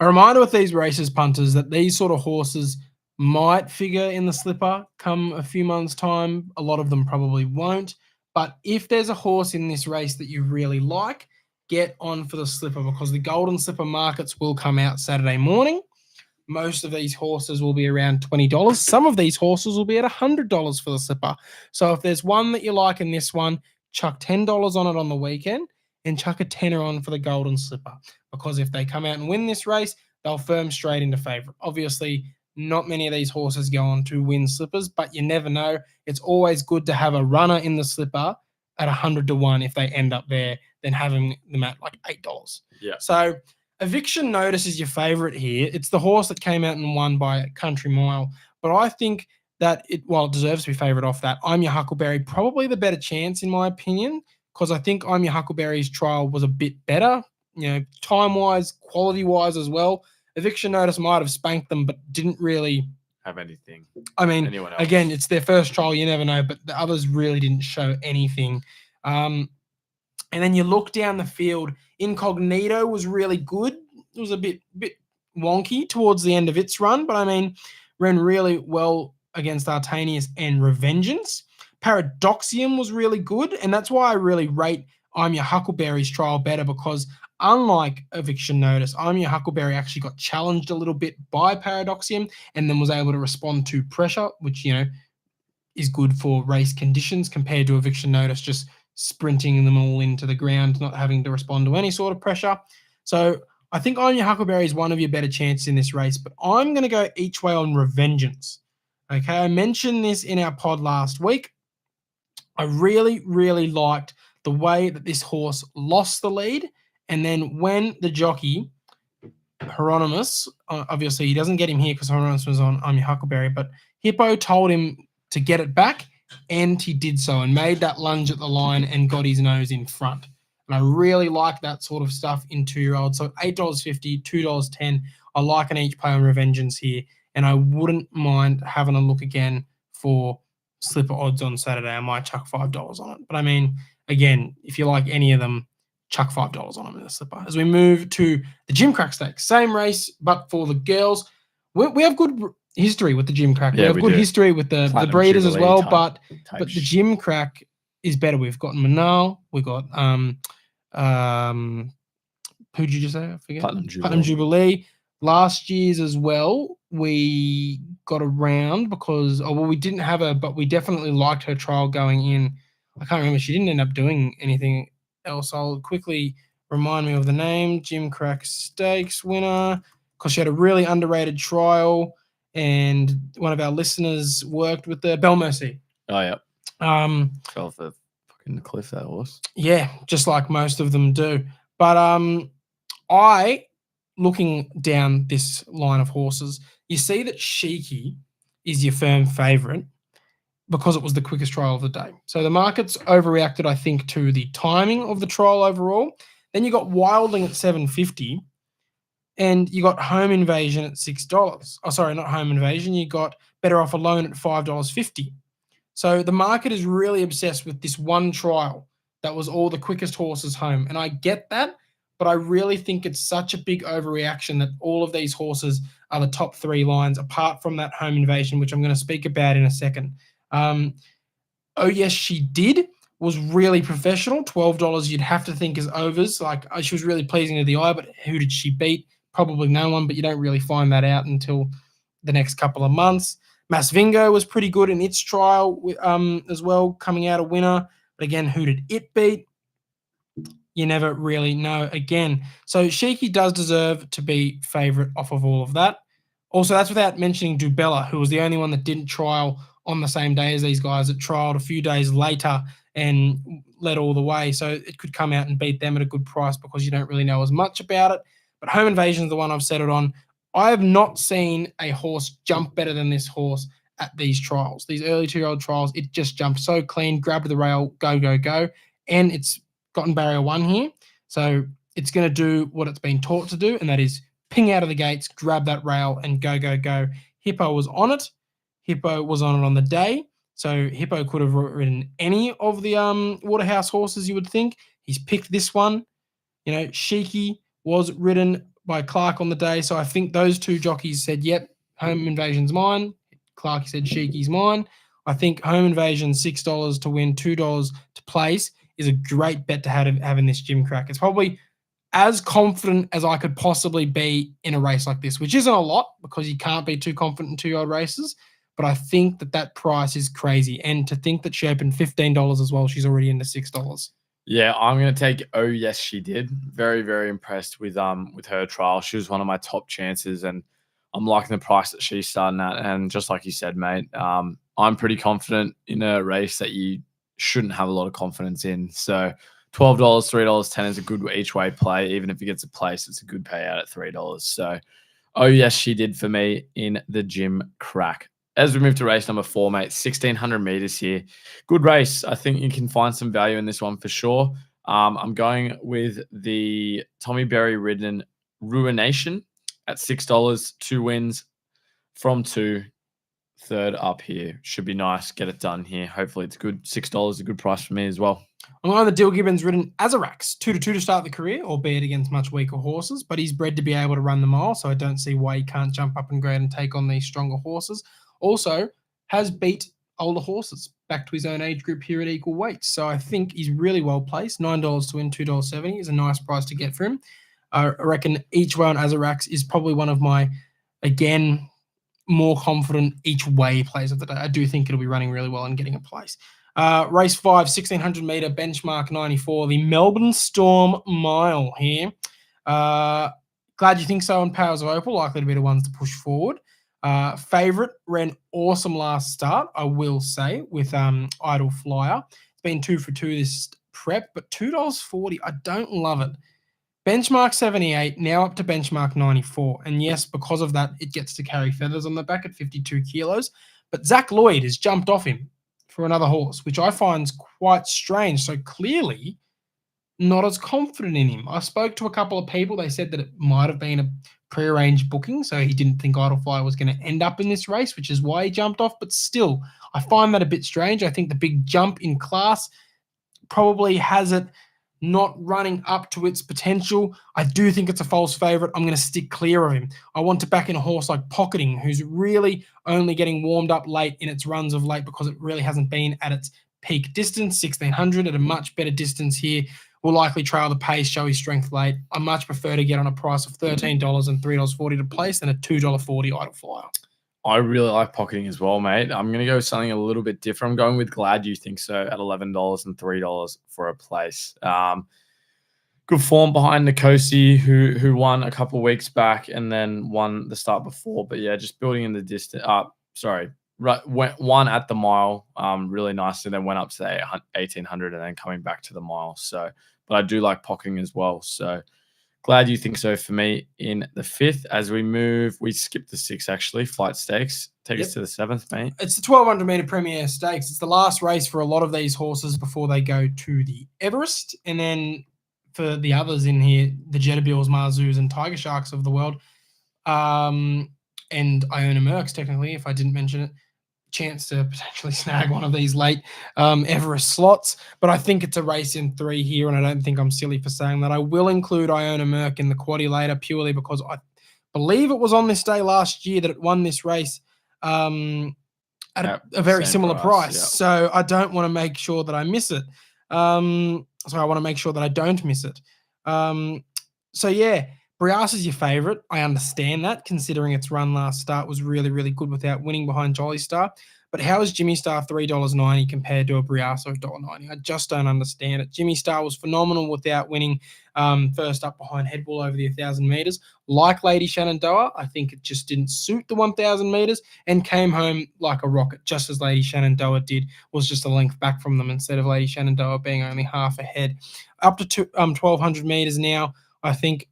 A reminder with these races, punters, that these sort of horses might figure in the slipper come a few months' time. A lot of them probably won't. But if there's a horse in this race that you really like, get on for the slipper, because the golden slipper markets will come out Saturday morning. Most of these horses will be around $20. Some of these horses will be at $100 for the slipper. So if there's one that you like in this one, chuck $10 on it on the weekend and chuck a tenner on for the golden slipper. Because if they come out and win this race, they'll firm straight into favourite. Obviously, Not many of these horses go on to win slippers, but you never know. It's always good to have a runner in the slipper at 100 to 1 if they end up there than having them at like $8. Yeah. So Eviction Notice is your favorite here. It's the horse that came out and won by a country mile, but I think that it deserves to be favorite off that. I'm Your Huckleberry, probably the better chance in my opinion, because I think I'm Your Huckleberry's trial was a bit better, time-wise, quality-wise as well. Eviction Notice might have spanked them, but didn't really have anything. I mean, Anyone else. again, it's their first trial. You never know, but the others really didn't show anything. And then you look down the field. Incognito was really good. It was a bit wonky towards the end of its run, but I mean, ran really well against Artanius and Revengeance. Paradoxium was really good, and that's why I really rate I'm Your Huckleberry's trial better, because unlike Eviction Notice, I'm Your Huckleberry actually got challenged a little bit by Paradoxium and then was able to respond to pressure, which, is good for race conditions compared to Eviction Notice, just sprinting them all into the ground, not having to respond to any sort of pressure. So I think I'm Your Huckleberry is one of your better chances in this race, but I'm going to go each way on Revengeance. Okay, I mentioned this in our pod last week. I really, really liked the way that this horse lost the lead. And then when the jockey, Hieronymus, obviously he doesn't get him here because Hieronymus was on I'm Your Huckleberry, but Hippo told him to get it back, and he did so and made that lunge at the line and got his nose in front. And I really like that sort of stuff in 2-year-olds. So $8.50, $2.10. I like an each play on Revengeance here, and I wouldn't mind having a look again for slipper odds on Saturday. I might chuck $5 on it. But I mean, again, if you like any of them, chuck $5 on them in the slipper. As we move to the Gimcrack Stakes, same race, but for the girls. We have good history with the Gimcrack. Yeah, we have good do. history with the Platinum breeders as Jubilee well, type but the shit. Gimcrack is better. We've got Manal, we got who'd you just say? I forget. Platinum Jubilee. Last year's as well, we got around because we didn't have her, but we definitely liked her trial going in. I can't remember. She didn't end up doing anything else. I'll quickly remind me of the name. Gimcrack Stakes winner, because she had a really underrated trial, and one of our listeners worked with the Belle Mercy. Oh, yeah. Fell off the fucking cliff, that horse. Yeah, just like most of them do. But looking down this line of horses, you see that Sheiky is your firm favourite because it was the quickest trial of the day. So the market's overreacted, I think, to the timing of the trial overall. Then you got Wilding at $7.50, and you got Home Invasion at $6. Oh, sorry, not Home Invasion. You got Better Off Alone at $5.50. So the market is really obsessed with this one trial that was all the quickest horses home. And I get that, but I really think it's such a big overreaction that all of these horses are the top 3 lines, apart from that Home Invasion, which I'm going to speak about in a second. Oh, Yes, She Did was really professional. $12 you'd have to think is overs. Like, she was really pleasing to the eye, but who did she beat? Probably no one, but you don't really find that out until the next couple of months. Masvingo was pretty good in its trial as well, coming out a winner. But again, who did it beat? You never really know again. So Sheiky does deserve to be favourite off of all of that. Also, that's without mentioning Dubella, who was the only one that didn't trial on the same day as these guys, that trialed a few days later and led all the way. So it could come out and beat them at a good price because you don't really know as much about it. But Home Invasion is the one I've settled on. I have not seen a horse jump better than this horse at these trials. These early 2-year-old trials, it just jumped so clean, grabbed the rail, go, go, go. And it's gotten barrier 1 here. So it's going to do what it's been taught to do, and that is ping out of the gates, grab that rail, and go, go, go. Hippo was on it. Hippo was on it on the day. So Hippo could have ridden any of the Waterhouse horses, you would think. He's picked this one. Sheiky was ridden by Clark on the day. So I think those 2 jockeys said, yep, Home Invasion's mine. Clark said Sheiky's mine. I think Home Invasion, $6 to win, $2 to place is a great bet to have in this Gimcrack. It's probably as confident as I could possibly be in a race like this, which isn't a lot because you can't be too confident in 2-year-old races. But I think that price is crazy. And to think that she opened $15 as well, she's already into $6. Yeah, I'm going to take Oh Yes, She Did. Very, very impressed with her trial. She was one of my top chances. And I'm liking the price that she's starting at. And just like you said, mate, I'm pretty confident in a race that you shouldn't have a lot of confidence in. So $12, $3.10 is a good each way play. Even if it gets a place, it's a good payout at $3. So, oh yes, she did for me in the gym crack. As we move to race number 4, mate, 1,600 meters here. Good race. I think you can find some value in this one for sure. I'm going with the Tommy Berry ridden Ruination at $6, 2 wins from 2. Third up here. Should be nice. Get it done here. Hopefully it's good. $6, a good price for me as well. I'm on the Dill Gibbons ridden Azarax, 2-2 to start the career, albeit against much weaker horses, but he's bred to be able to run the mile, so I don't see why he can't jump up in grade and take on these stronger horses. Also, has beat older horses back to his own age group here at equal weights. So I think he's really well placed. $9 to win, $2.70 is a nice price to get for him. I reckon each way on Azarax is probably one of my, again, more confident each way plays of the day. I do think it'll be running really well and getting a place. Race 5, 1,600 meter benchmark 94, the Melbourne Storm Mile here. Glad you think so on Powers of Opal, likely to be the ones to push forward. Favorite ran awesome last start, I will say, with Idle Flyer. It's been 2 for 2 this prep, but $2.40, I don't love it. Benchmark 78, now up to benchmark 94. And yes, because of that, it gets to carry feathers on the back at 52 kilos. But Zach Lloyd has jumped off him for another horse, which I find quite strange. So clearly not as confident in him. I spoke to a couple of people. They said that it might have been a prearranged booking, so he didn't think Idle Flyer was going to end up in this race, which is why he jumped off. But still, I find that a bit strange. I think the big jump in class probably has it not running up to its potential. I do think it's a false favourite. I'm going to stick clear of him. I want to back in a horse like Pocketing, who's really only getting warmed up late in its runs of late because it really hasn't been at its peak distance. 1,600 at a much better distance here. Will likely trail the pace, show his strength late. I much prefer to get on a price of $13 and $3.40 to place than a $2.40 Idle Flyer. I really like Pocketing as well, mate. I'm going to go with something a little bit different. I'm going with Glad You Think So at $11 and $3 for a place. Good form behind Nikosi, who won a couple of weeks back and then won the start before. But yeah, just building in the distance. Won at the mile really nicely, then went up to the 1,800 and then coming back to the mile. So, but I do like Pocketing as well. So Glad You Think So for me in the 5th. As we move, we skipped the 6th actually. Flight Stakes. Take us to the 7th, mate. It's the 1,200 meter Premier Stakes. It's the last race for a lot of these horses before they go to the Everest. And then for the others in here, the Jetabills, Marzoos, and Tiger Sharks of the world, and Iona Mercs, technically, if I didn't mention it, chance to potentially snag one of these late Everest slots. But I think it's a race in 3 here, and I don't think I'm silly for saying that. I will include Iona Merc in the quaddie later purely because I believe it was on this day last year that it won this race at a very similar price. Yeah. So I don't want to make sure that I miss it. So I want to make sure that I don't miss it. So yeah, Brias is your favourite. I understand that, considering its run last start was really, really good without winning behind Jolly Star. But how is Jimmy Star $3.90 compared to a Brias of $1.90? I just don't understand it. Jimmy Star was phenomenal without winning first up behind Headwall over the 1,000 metres. Like Lady Shenandoah, I think it just didn't suit the 1,000 metres and came home like a rocket, just as Lady Shenandoah did, was just a length back from them instead of Lady Shenandoah being only half ahead. Up to 1,200 metres now, I think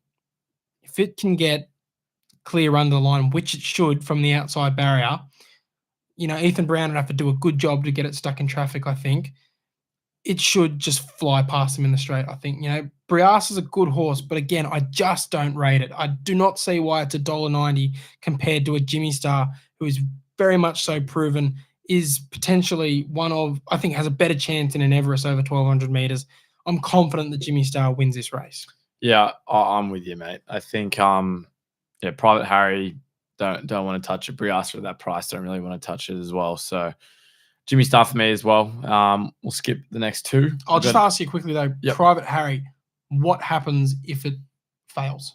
if it can get clear under the line, which it should from the outside barrier, you know, Ethan Brown would have to do a good job to get it stuck in traffic, I think. It should just fly past him in the straight, I think. You know, Brias is a good horse, but again, I just don't rate it. I do not see why it's $1.90 compared to a Jimmy Star, who is very much so proven, is potentially one of, I think, has a better chance in an Everest over 1,200 metres. I'm confident that Jimmy Star wins this race. Yeah, I'm with you, mate. I think, Private Harry, don't want to touch it. Brias at that price, don't really want to touch it as well. So Jimmy Star for me as well. We'll skip the next 2. I'll just ask you quickly though, Yep. Private Harry, what happens if it fails?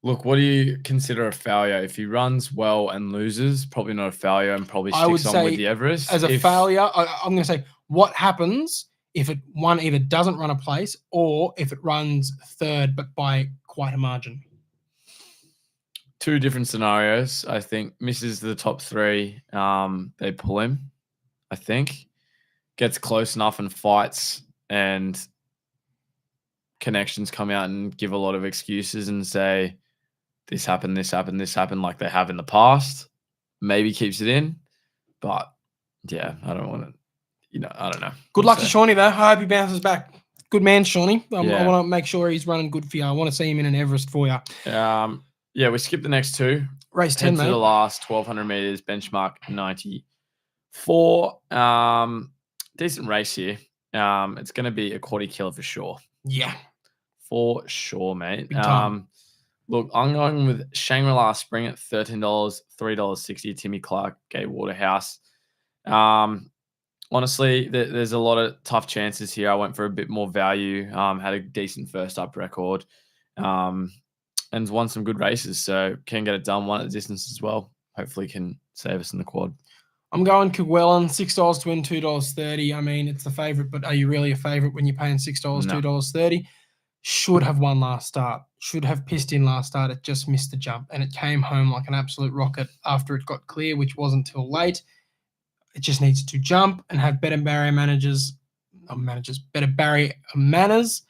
Look, what do you consider a failure? If he runs well and loses, probably not a failure and probably I would sticks on with say the Everest. As a failure, I'm going to say, what happens if it either doesn't run a place or if it runs 3rd but by quite a margin? two different scenarios. I think misses the top 3. They pull him. I think gets close enough and fights, and connections come out and give a lot of excuses and say this happened, like they have in the past. Maybe keeps it in, but yeah, I don't want to. I don't know. Good luck to Shawnee, though. I hope he bounces back. Good man, Shawnee. I Yeah. want to make sure he's running good for you. I want to see him in an Everest for you. Yeah, we skipped the next 2. Race 10, Head to mate. the last 1,200 meters, benchmark 94. Decent race here. It's going to be a Quaddie killer for sure. Yeah. For sure, mate. Big time. Look, I'm going with Shangri-La Spring at $13, $3.60. Timmy Clark, Gay Waterhouse. Honestly, there's a lot of tough chances here. I went for a bit more value. Had a decent first up record. And won some good races. So can get it done. Won at the distance as well. Hopefully can save us in the quad. I'm going Cogwellon, $6 to win, $2.30. I mean, it's the favourite, but are you really a favourite when you're paying $6, No. $2.30? Should have won last start. Should have pissed in last start. It just missed the jump, and it came home like an absolute rocket after it got clear, which wasn't till late. It just needs to jump and have better barrier better barrier manners.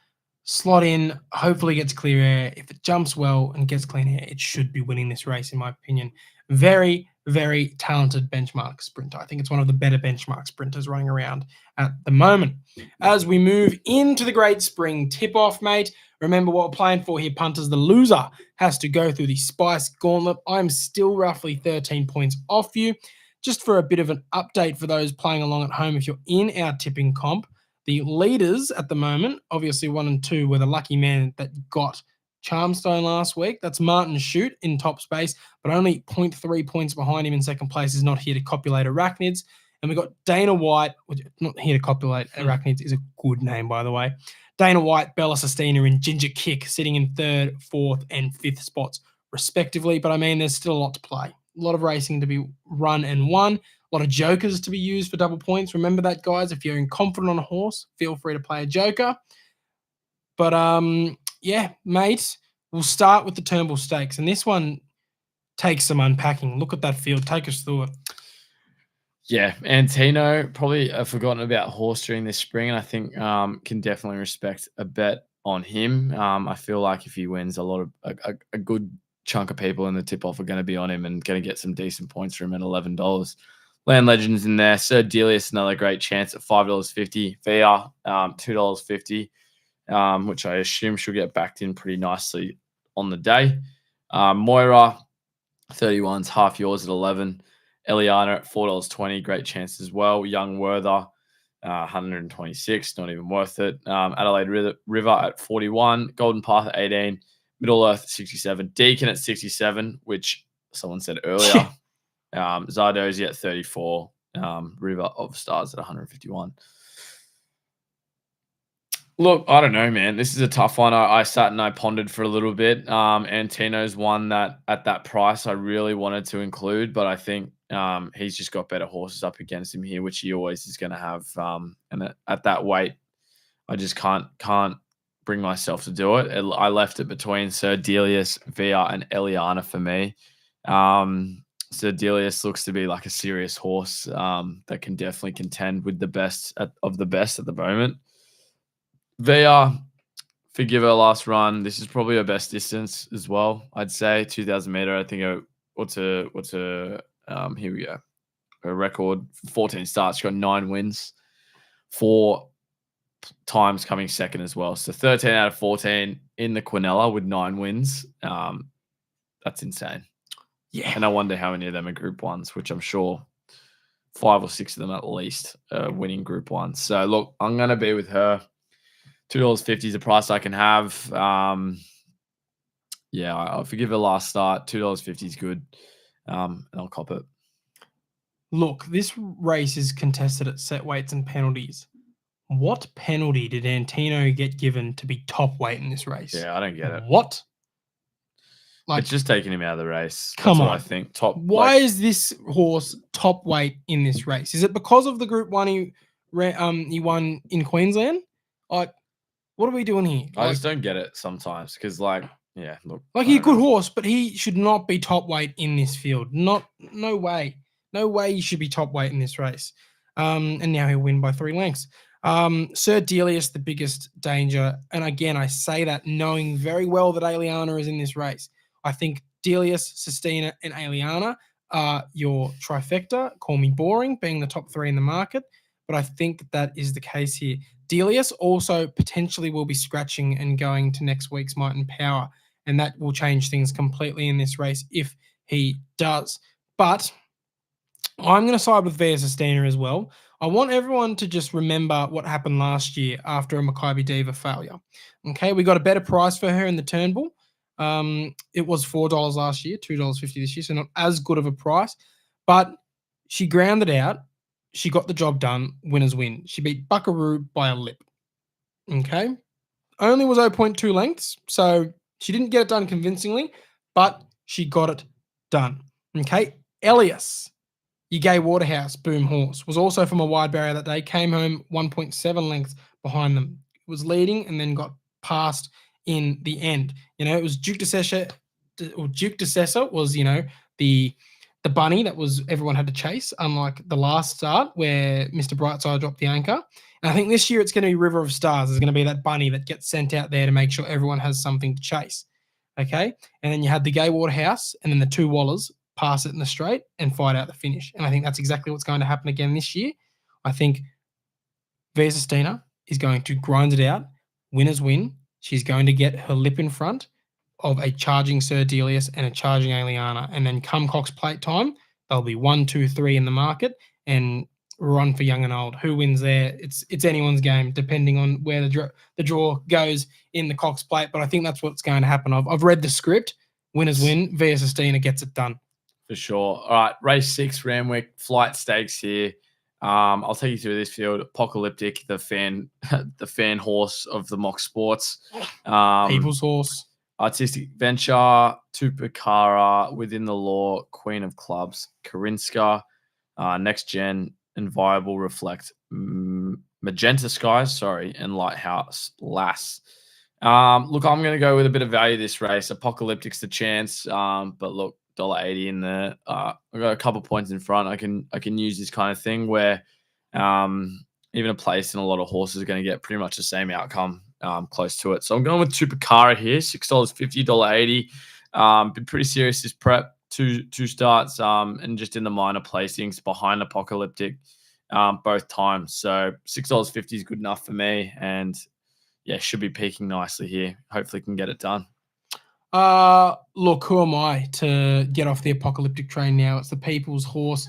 Slot in, hopefully gets clear air. If it jumps well and gets clean air, it should be winning this race, in my opinion. Very, very talented benchmark sprinter. I think it's one of the better benchmark sprinters running around at the moment. As we move into the Great Spring Tip-Off, mate, remember what we're playing for here, punters. The loser has to go through the Spice Gauntlet. I'm still roughly 13 points off you. Just for a bit of an update for those playing along at home, if you're in our tipping comp, the leaders at the moment, obviously 1 and 2, were the lucky man that got Charmstone last week. That's Martin Shute in top space, but only 0.3 points behind him in second place is Not Here to Copulate Arachnids. And we've got Dana White, Not Here to Copulate Arachnids is a good name, by the way. Dana White, Bella Sestina, and Ginger Kick sitting in 3rd, 4th, and 5th spots, respectively. But I mean, there's still a lot to play. A lot of racing to be run and won. A lot of jokers to be used for double points. Remember that, guys. If you're confident on a horse, feel free to play a joker. But, yeah, mate, we'll start with the Turnbull Stakes. And this one takes some unpacking. Look at that field. Take us through it. Yeah, Antino, probably forgotten about horse during this spring, and I think can definitely respect a bet on him. I feel like if he wins, a good chunk of people in the tip-off are going to be on him and going to get some decent points for him at $11. Land Legends in there. Sir Delius, another great chance at $5.50. VR, $2.50, which I assume she'll get backed in pretty nicely on the day. Moira, 31's half yours at 11. Eliana at $4.20, great chance as well. Young Werther, 126, not even worth it. Adelaide River at 41. Golden Path at 18. Middle Earth at 67. Deacon at 67, which someone said earlier. Zardozi at 34. River of Stars at 151. Look, I don't know, man. This is a tough one. I sat and I pondered for a little bit. Antino's one that at that price I really wanted to include, but I think he's just got better horses up against him here, which he always is going to have. And at that weight, I just can't bring myself to do it. I left it between Sir Delius, VR, and Eliana for me. Sir Delius looks to be like a serious horse that can definitely contend with the best of the best at the moment. VR, forgive her last run. This is probably her best distance as well. I'd say 2,000 meter. I think what's her here we go. Her record 14 starts. She got 9 wins, 4 times coming second as well. So 13 out of 14 in the Quinella with 9 wins. That's insane. Yeah. And I wonder how many of them are Group 1s, which I'm sure 5 or 6 of them at least are winning Group 1s. So look, I'm going to be with her. $2.50 is the price I can have. Yeah, I'll forgive her last start. $2.50 is good. And I'll cop it. Look, this race is contested at set weights and penalties. What penalty did Antino get given to be top weight in this race? Yeah, I don't get it. What? Like, it's just taking him out of the race. Come That's on. what I think. Top. Why is this horse top weight in this race? Is it because of the Group 1 he won in Queensland? Like, what are we doing here? I just don't get it sometimes because, like, Yeah, look. Like, he's a good horse, but he should not be top weight in this field. No way. No way he should be top weight in this race. And now he'll win by 3 lengths. Sir Delius, the biggest danger. And again, I say that knowing very well that Aliana is in this race. I think Delius, Sistina, and Aliana are your trifecta. Call me boring, being the top 3 in the market. But I think that is the case here. Delius also potentially will be scratching and going to next week's Might and Power. And that will change things completely in this race if he does. But I'm going to side with Via Sistina as well. I want everyone to just remember what happened last year after a Maccabi Diva failure. Okay, we got a better price for her in the Turnbull. It was $4 last year, $2.50 this year, so not as good of a price. But she grounded out. She got the job done. Winners win. She beat Buckaroo by a lip. Okay, only was 0.2 lengths, so she didn't get it done convincingly, but she got it done. Okay. Elias, Yagay Waterhouse, boom horse, was also from a wide barrier that day, came home 1.7 lengths behind them. It was leading and then got passed in the end. It was Duke de Sessa was, the bunny that was everyone had to chase, unlike the last start where Mr. Brightside dropped the anchor. And I think this year it's going to be River of Stars. There's going to be that bunny that gets sent out there to make sure everyone has something to chase. Okay? And then you had the Gay Waterhouse and then the 2 Wallers pass it in the straight and fight out the finish. And I think that's exactly what's going to happen again this year. I think Via Sistina is going to grind it out. Winners win. She's going to get her lip in front of a charging Sir Delius and a charging Aliana. And then come Cox Plate time, there'll be 1, 2, 3 in the market and run for young and old. Who wins there? It's anyone's game, depending on where the draw goes in the Cox Plate. But I think that's what's going to happen. I've read the script. Winners win. Via Sistina gets it done. For sure. All right, race 6, Randwick, flight stakes here. I'll take you through this field. Apocalyptic, the fan horse of the mock sports. People's horse. Artistic Venture, Tupakara, Within the Law, Queen of Clubs, Karinska, Next Gen, and Viable Reflect, Magenta Skies, and Lighthouse Lass. Look, I'm going to go with a bit of value this race. Apocalyptic's the chance, but look, $1.80 in there. I've got a couple points in front. I can use this kind of thing where even a place in a lot of horses are going to get pretty much the same outcome, close to it. So I'm going with Tupakara here, $6.50, $1.80. Been pretty serious this prep. Two starts and just in the minor placings behind Apocalyptic both times. So $6.50 is good enough for me, and yeah, should be peaking nicely here. Hopefully can get it done. Look, who am I to get off the Apocalyptic train now? It's the People's Horse.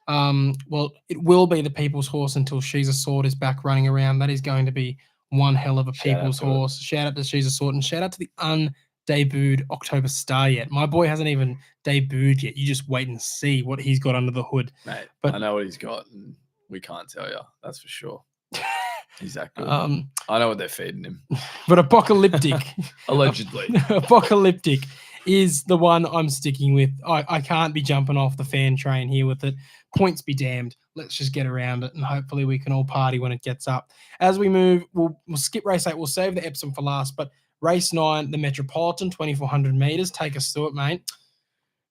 Well, it will be the People's Horse until She's a Sword is back running around. That is going to be one hell of a People's Horse. Shout out to She's a Sword and shout out to the undebuted October Star yet. My boy hasn't even debuted yet. You just wait and see what he's got under the hood. Mate, but I know what he's got, and we can't tell you. That's for sure. Exactly. I know what they're feeding him. But Apocalyptic, allegedly, Apocalyptic is the one I'm sticking with. I can't be jumping off the fan train here with it. Points be damned. Let's just get around it, and hopefully we can all party when it gets up. As we move, we'll skip race 8. We'll save the Epsom for last, but race 9, the Metropolitan, 2,400 meters. Take us through it, mate.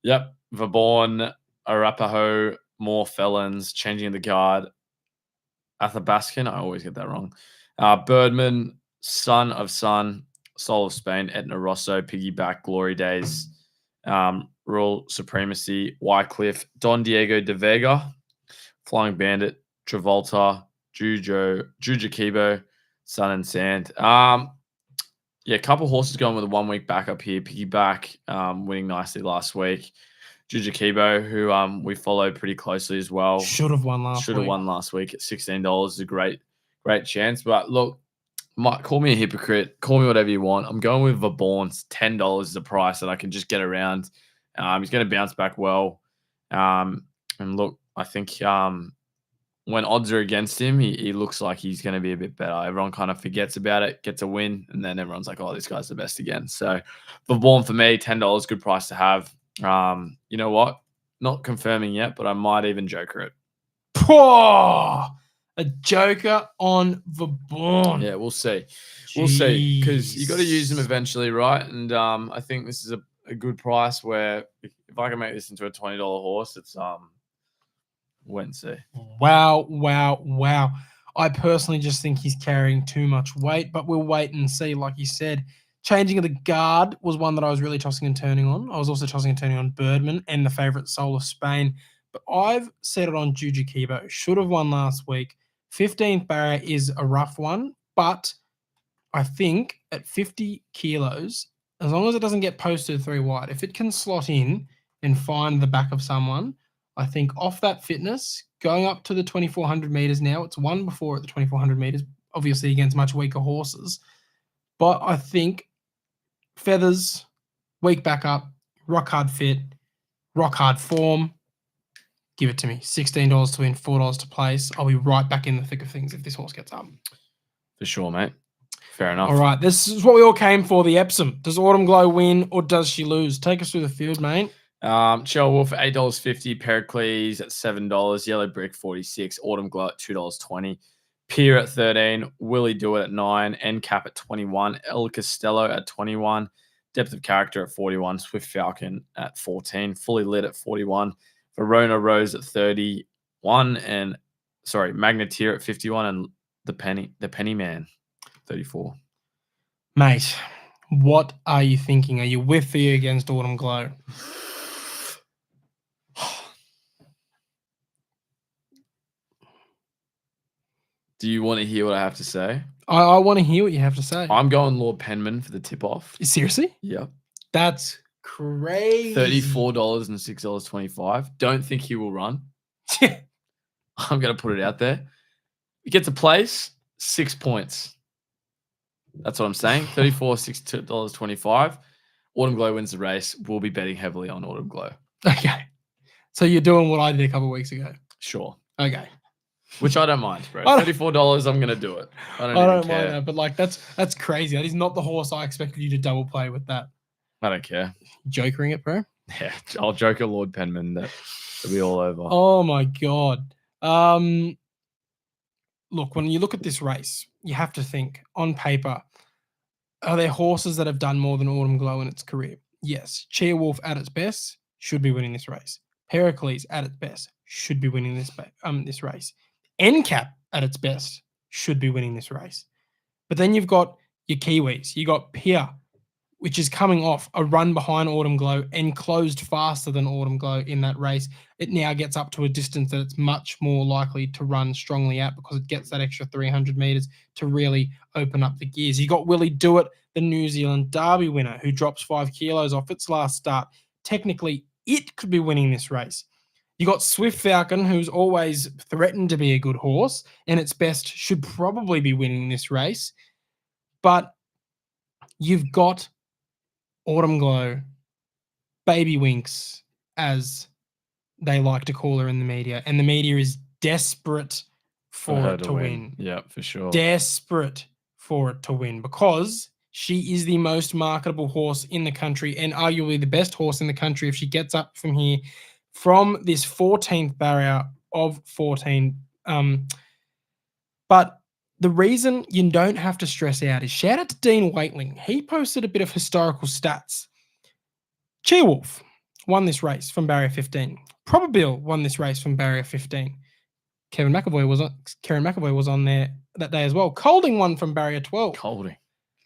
Yep. Vaughan, Arapaho, more felons, changing the guard. Athabaskan, I always get that wrong. Birdman, Son of Sun, Soul of Spain, Etna Rosso, Piggyback, Glory Days, Royal Supremacy, Wycliffe, Don Diego de Vega, Flying Bandit, Travolta, Juju Kibo, Sun and Sand. Yeah, a couple horses going with a 1 week backup here. Piggyback winning nicely last week. Juju who we followed pretty closely as well. Should have won last week at $16 is a great chance. But look, call me a hypocrite, call me whatever you want. I'm going with Vaughan's. $10 is the price that I can just get around. He's going to bounce back well. And look, I think when odds are against him, he looks like he's going to be a bit better. Everyone kind of forgets about it, gets a win, and then everyone's like, oh, this guy's the best again. So Vaughan for me, $10, good price to have. You know what? Not confirming yet, but I might even joker it. Poor! A joker on the board. Yeah, we'll see. We'll see, because you got to use them eventually, right? And I think this is a good price where if I can make this into a $20 horse, it's wait and see. Wow, wow, wow. I personally just think he's carrying too much weight, but we'll wait and see. Like you said, changing of the guard was one that I was really tossing and turning on. I was also tossing and turning on Birdman and the favourite Soul of Spain. But I've set it on HUGE Epsom. Should have won last week. 15th barrier is a rough one, but I think at 50 kilos, as long as it doesn't get posted 3 wide, if it can slot in and find the back of someone, I think off that fitness, going up to the 2,400 meters now, it's won before at the 2,400 meters, obviously against much weaker horses. But I think feathers, weak back up, rock hard fit, rock hard form. Give it to me. $16 to win, $4 to place. I'll be right back in the thick of things if this horse gets up. For sure, mate. Fair enough. All right, this is what we all came for, the Epsom. Does Autumn Glow win or does she lose? Take us through the field, mate. Shell Wolf at $8.50, Pericles at $7, Yellow Brick 46, Autumn Glow at $2.20, Pier at 13, Willie Do It at 9, NCAP at 21, El Costello at 21, Depth of Character at 41, Swift Falcon at 14, Fully Lit at 41, Verona Rose at 31, and Magneteer at 51, and the Penny Man 34. Mate, what are you thinking? Are you with or you against Autumn Glow? Do you want to hear what I have to say? I want to hear what you have to say. I'm going Lord Penman for the tip-off. Seriously? Yep. That's crazy. $34 and $6.25. Don't think he will run. I'm going to put it out there. He gets a place, 6 points. That's what I'm saying. $34, $6.25. Autumn Glow wins the race. We'll be betting heavily on Autumn Glow. Okay. So you're doing what I did a couple of weeks ago. Sure. Okay. Which I don't mind, bro. $34, I'm going to do it. I don't care. Mind that, but like that's crazy. That is not the horse I expected you to double play with that. I don't care. Jokering it, bro? Yeah, I'll joke a Lord Penman. That'll be all over. Oh, my God. Look, when you look at this race, you have to think, on paper, are there horses that have done more than Autumn Glow in its career? Yes. Cheer Wolf at its best should be winning this race. Pericles at its best should be winning this race. NCAP at its best should be winning this race. But then you've got your Kiwis. You got Pier, which is coming off a run behind Autumn Glow and closed faster than Autumn Glow in that race. It now gets up to a distance that it's much more likely to run strongly at because it gets that extra 300 meters to really open up the gears. You got Willie Do It, the New Zealand Derby winner, who drops 5 kilos off its last start. Technically, it could be winning this race. You got Swift Falcon, who's always threatened to be a good horse, and its best should probably be winning this race. But you've got Autumn Glow, Baby Winks, as they like to call her in the media, and the media is desperate for it to win. Yeah, for sure. Desperate for it to win because she is the most marketable horse in the country and arguably the best horse in the country if she gets up from here, from this 14th barrier of 14. But the reason you don't have to stress out is shout out to Dean Waitling. He posted a bit of historical stats. Cheerwolf won this race from barrier 15. Probabile won this race from barrier 15. Karen McAvoy was on there that day as well. Colding won from barrier 12. Colding.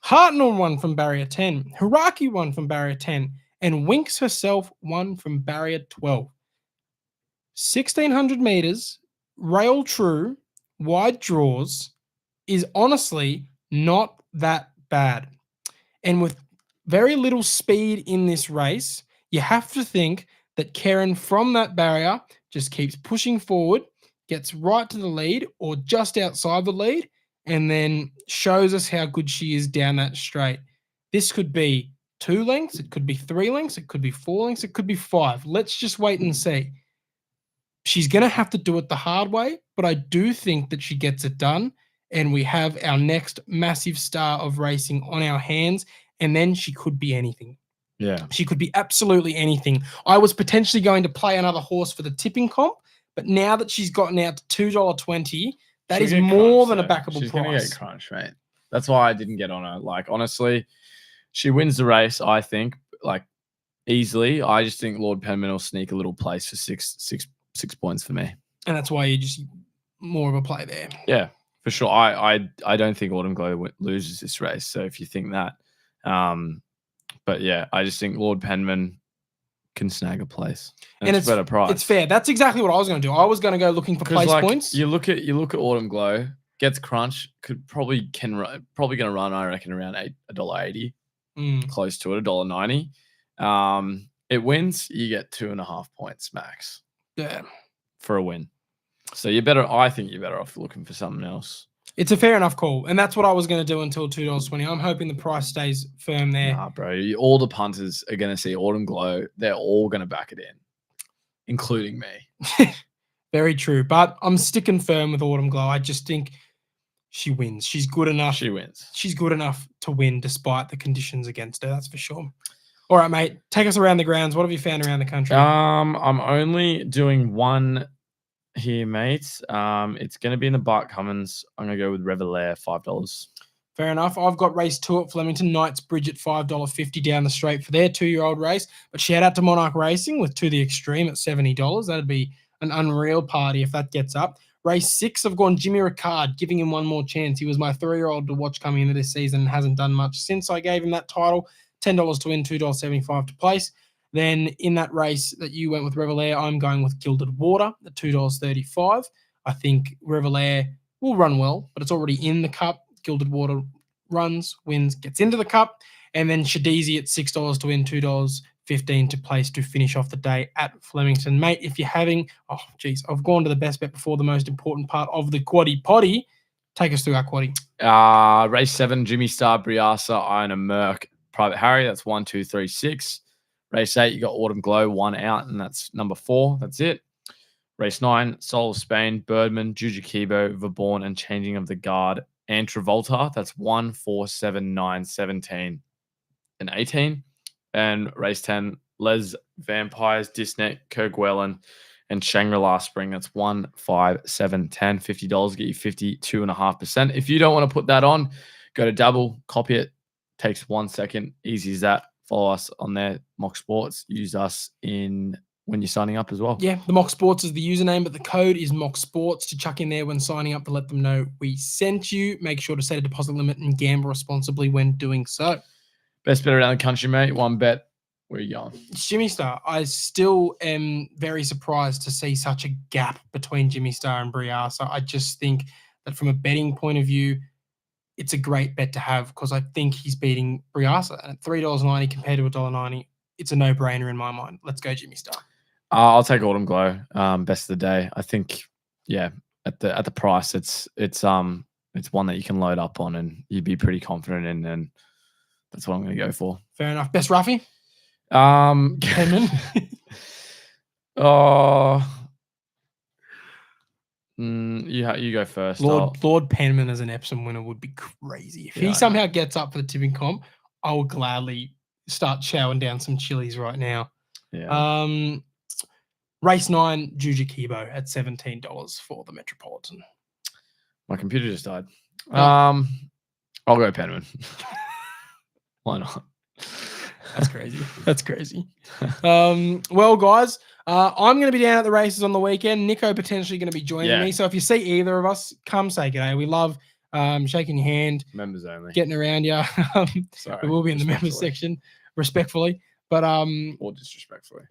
Hartnell won from barrier 10. Hiraki won from barrier 10. And Winks herself won from barrier 12. 1,600 meters, rail true, wide draws is honestly not that bad. And with very little speed in this race, you have to think that Karen from that barrier just keeps pushing forward, gets right to the lead or just outside the lead, and then shows us how good she is down that straight. This could be 2 lengths, it could be 3 lengths, it could be 4 lengths, it could be 5. Let's just wait and see. She's going to have to do it the hard way, but I do think that she gets it done, and we have our next massive star of racing on our hands, and then she could be anything. Yeah. She could be absolutely anything. I was potentially going to play another horse for the tipping comp, but now that she's gotten out to $2.20, That She'll is get more crunched, than a though. backable She's price. gonna get crunched, mate. That's why I didn't get on her. Like, honestly, she wins the race, I think, like, easily. I just think Lord Penman will sneak a little place for six points for me. And that's why you're just more of a play there. Yeah, for sure. I don't think Autumn Glow loses this race. So if you think that, but yeah, I just think Lord Penman can snag a place, and it's a better price. It's fair. That's exactly what I was going to do. I was going to go looking for place points. You look at Autumn Glow, gets crunch, probably going to run, I reckon, around $1.80, close to it, $1.90. It wins, you get 2.5 points max. Yeah, for a win. So I think you're better off looking for something else. It's a fair enough call, and that's what I was going to do until $2.20. I'm hoping the price stays firm there. Nah, bro. All the punters are going to see Autumn Glow. They're all going to back it in, including me. Very true, but I'm sticking firm with Autumn Glow. I just think she wins. She's good enough. She wins. She's good enough to win despite the conditions against her. That's for sure. All right, mate. Take us around the grounds. What have you found around the country? I'm only doing one here, mate. It's going to be in the Bart Cummins. I'm going to go with Revelair, $5. Fair enough. I've got race 2 at Flemington. Knightsbridge at $5.50 down the straight for their 2-year-old race. But shout out to Monarch Racing with To The Extreme at $70. That'd be an unreal party if that gets up. Race 6, I've gone Jimmy Ricard, giving him one more chance. He was my 3-year-old to watch coming into this season and hasn't done much since I gave him that title. $10 to win, $2.75 to place. Then in that race that you went with Revelair, I'm going with Gilded Water at $2.35. I think Revelair will run well, but it's already in the cup. Gilded Water runs, wins, gets into the cup. And then Shadizi at $6 to win, $2.15 to place to finish off the day at Flemington. Mate, if you're having, I've gone to the best bet before the most important part of the Quaddie Poddy. Take us through our Quaddie. Race 7, Jimmy Star, Briasa, Iron and Merc, Private Harry. That's 1, 2, 3, 6. Race 8, you got Autumn Glow, 1 out, and that's number 4. That's it. Race 9, Soul of Spain, Birdman, Jujukibo, Vaborn, and Changing of the Guard, and Travolta. That's 1, 4, 7, 9, 17, and 18. And race 10, Les Vampires, Disnet, Kerguelen, and Shangri-La Spring. That's 1, 5, 7, 10, $50. Get you 52.5%. If you don't want to put that on, go to Dabble, copy it. Takes 1 second. Easy as that. Follow us on there, Mock Sports. Use us when you're signing up as well. Yeah, the Mock Sports is the username, but the code is Mock Sports to chuck in there when signing up to let them know we sent you. Make sure to set a deposit limit and gamble responsibly when doing so. Best bet around the country, mate. 1 bet. Where are you going? It's Jimmy Star. I still am very surprised to see such a gap between Jimmy Star and Briasa. I just think that from a betting point of view, it's a great bet to have because I think he's beating Briasa. And at $3.90 compared to $1.90, it's a no-brainer in my mind. Let's go Jimmy Star. I'll take Autumn Glow. Best of the day. I think, yeah, at the price, it's one that you can load up on and you'd be pretty confident in, and that's what I'm going to go for. Fair enough. Best Ruffy? Penman. You go first. Lord Penman as an Epsom winner would be crazy. If he somehow gets up for the tipping comp, I will gladly start chowing down some chilies right now. Yeah. Race 9, Jujukibo at $17 for the Metropolitan. My computer just died. I'll go Penman. Why not? That's crazy. That's crazy. Well, guys, I'm going to be down at the races on the weekend. Nicko potentially going to be joining me. So if you see either of us, come say g'day. We love shaking your hand. Members only. Getting around you. Sorry. We will be in the members section, respectfully. But or disrespectfully.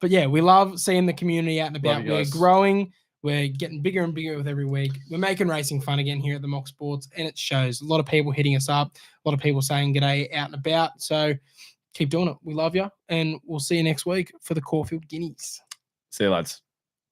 But yeah, we love seeing the community out and about. We're guys. growing. We're getting bigger and bigger with every week. We're making racing fun again here at the Mock Sports, and it shows. A lot of people hitting us up, a lot of people saying g'day out and about. So keep doing it. We love you, and we'll see you next week for the Caulfield Guineas. See you, lads.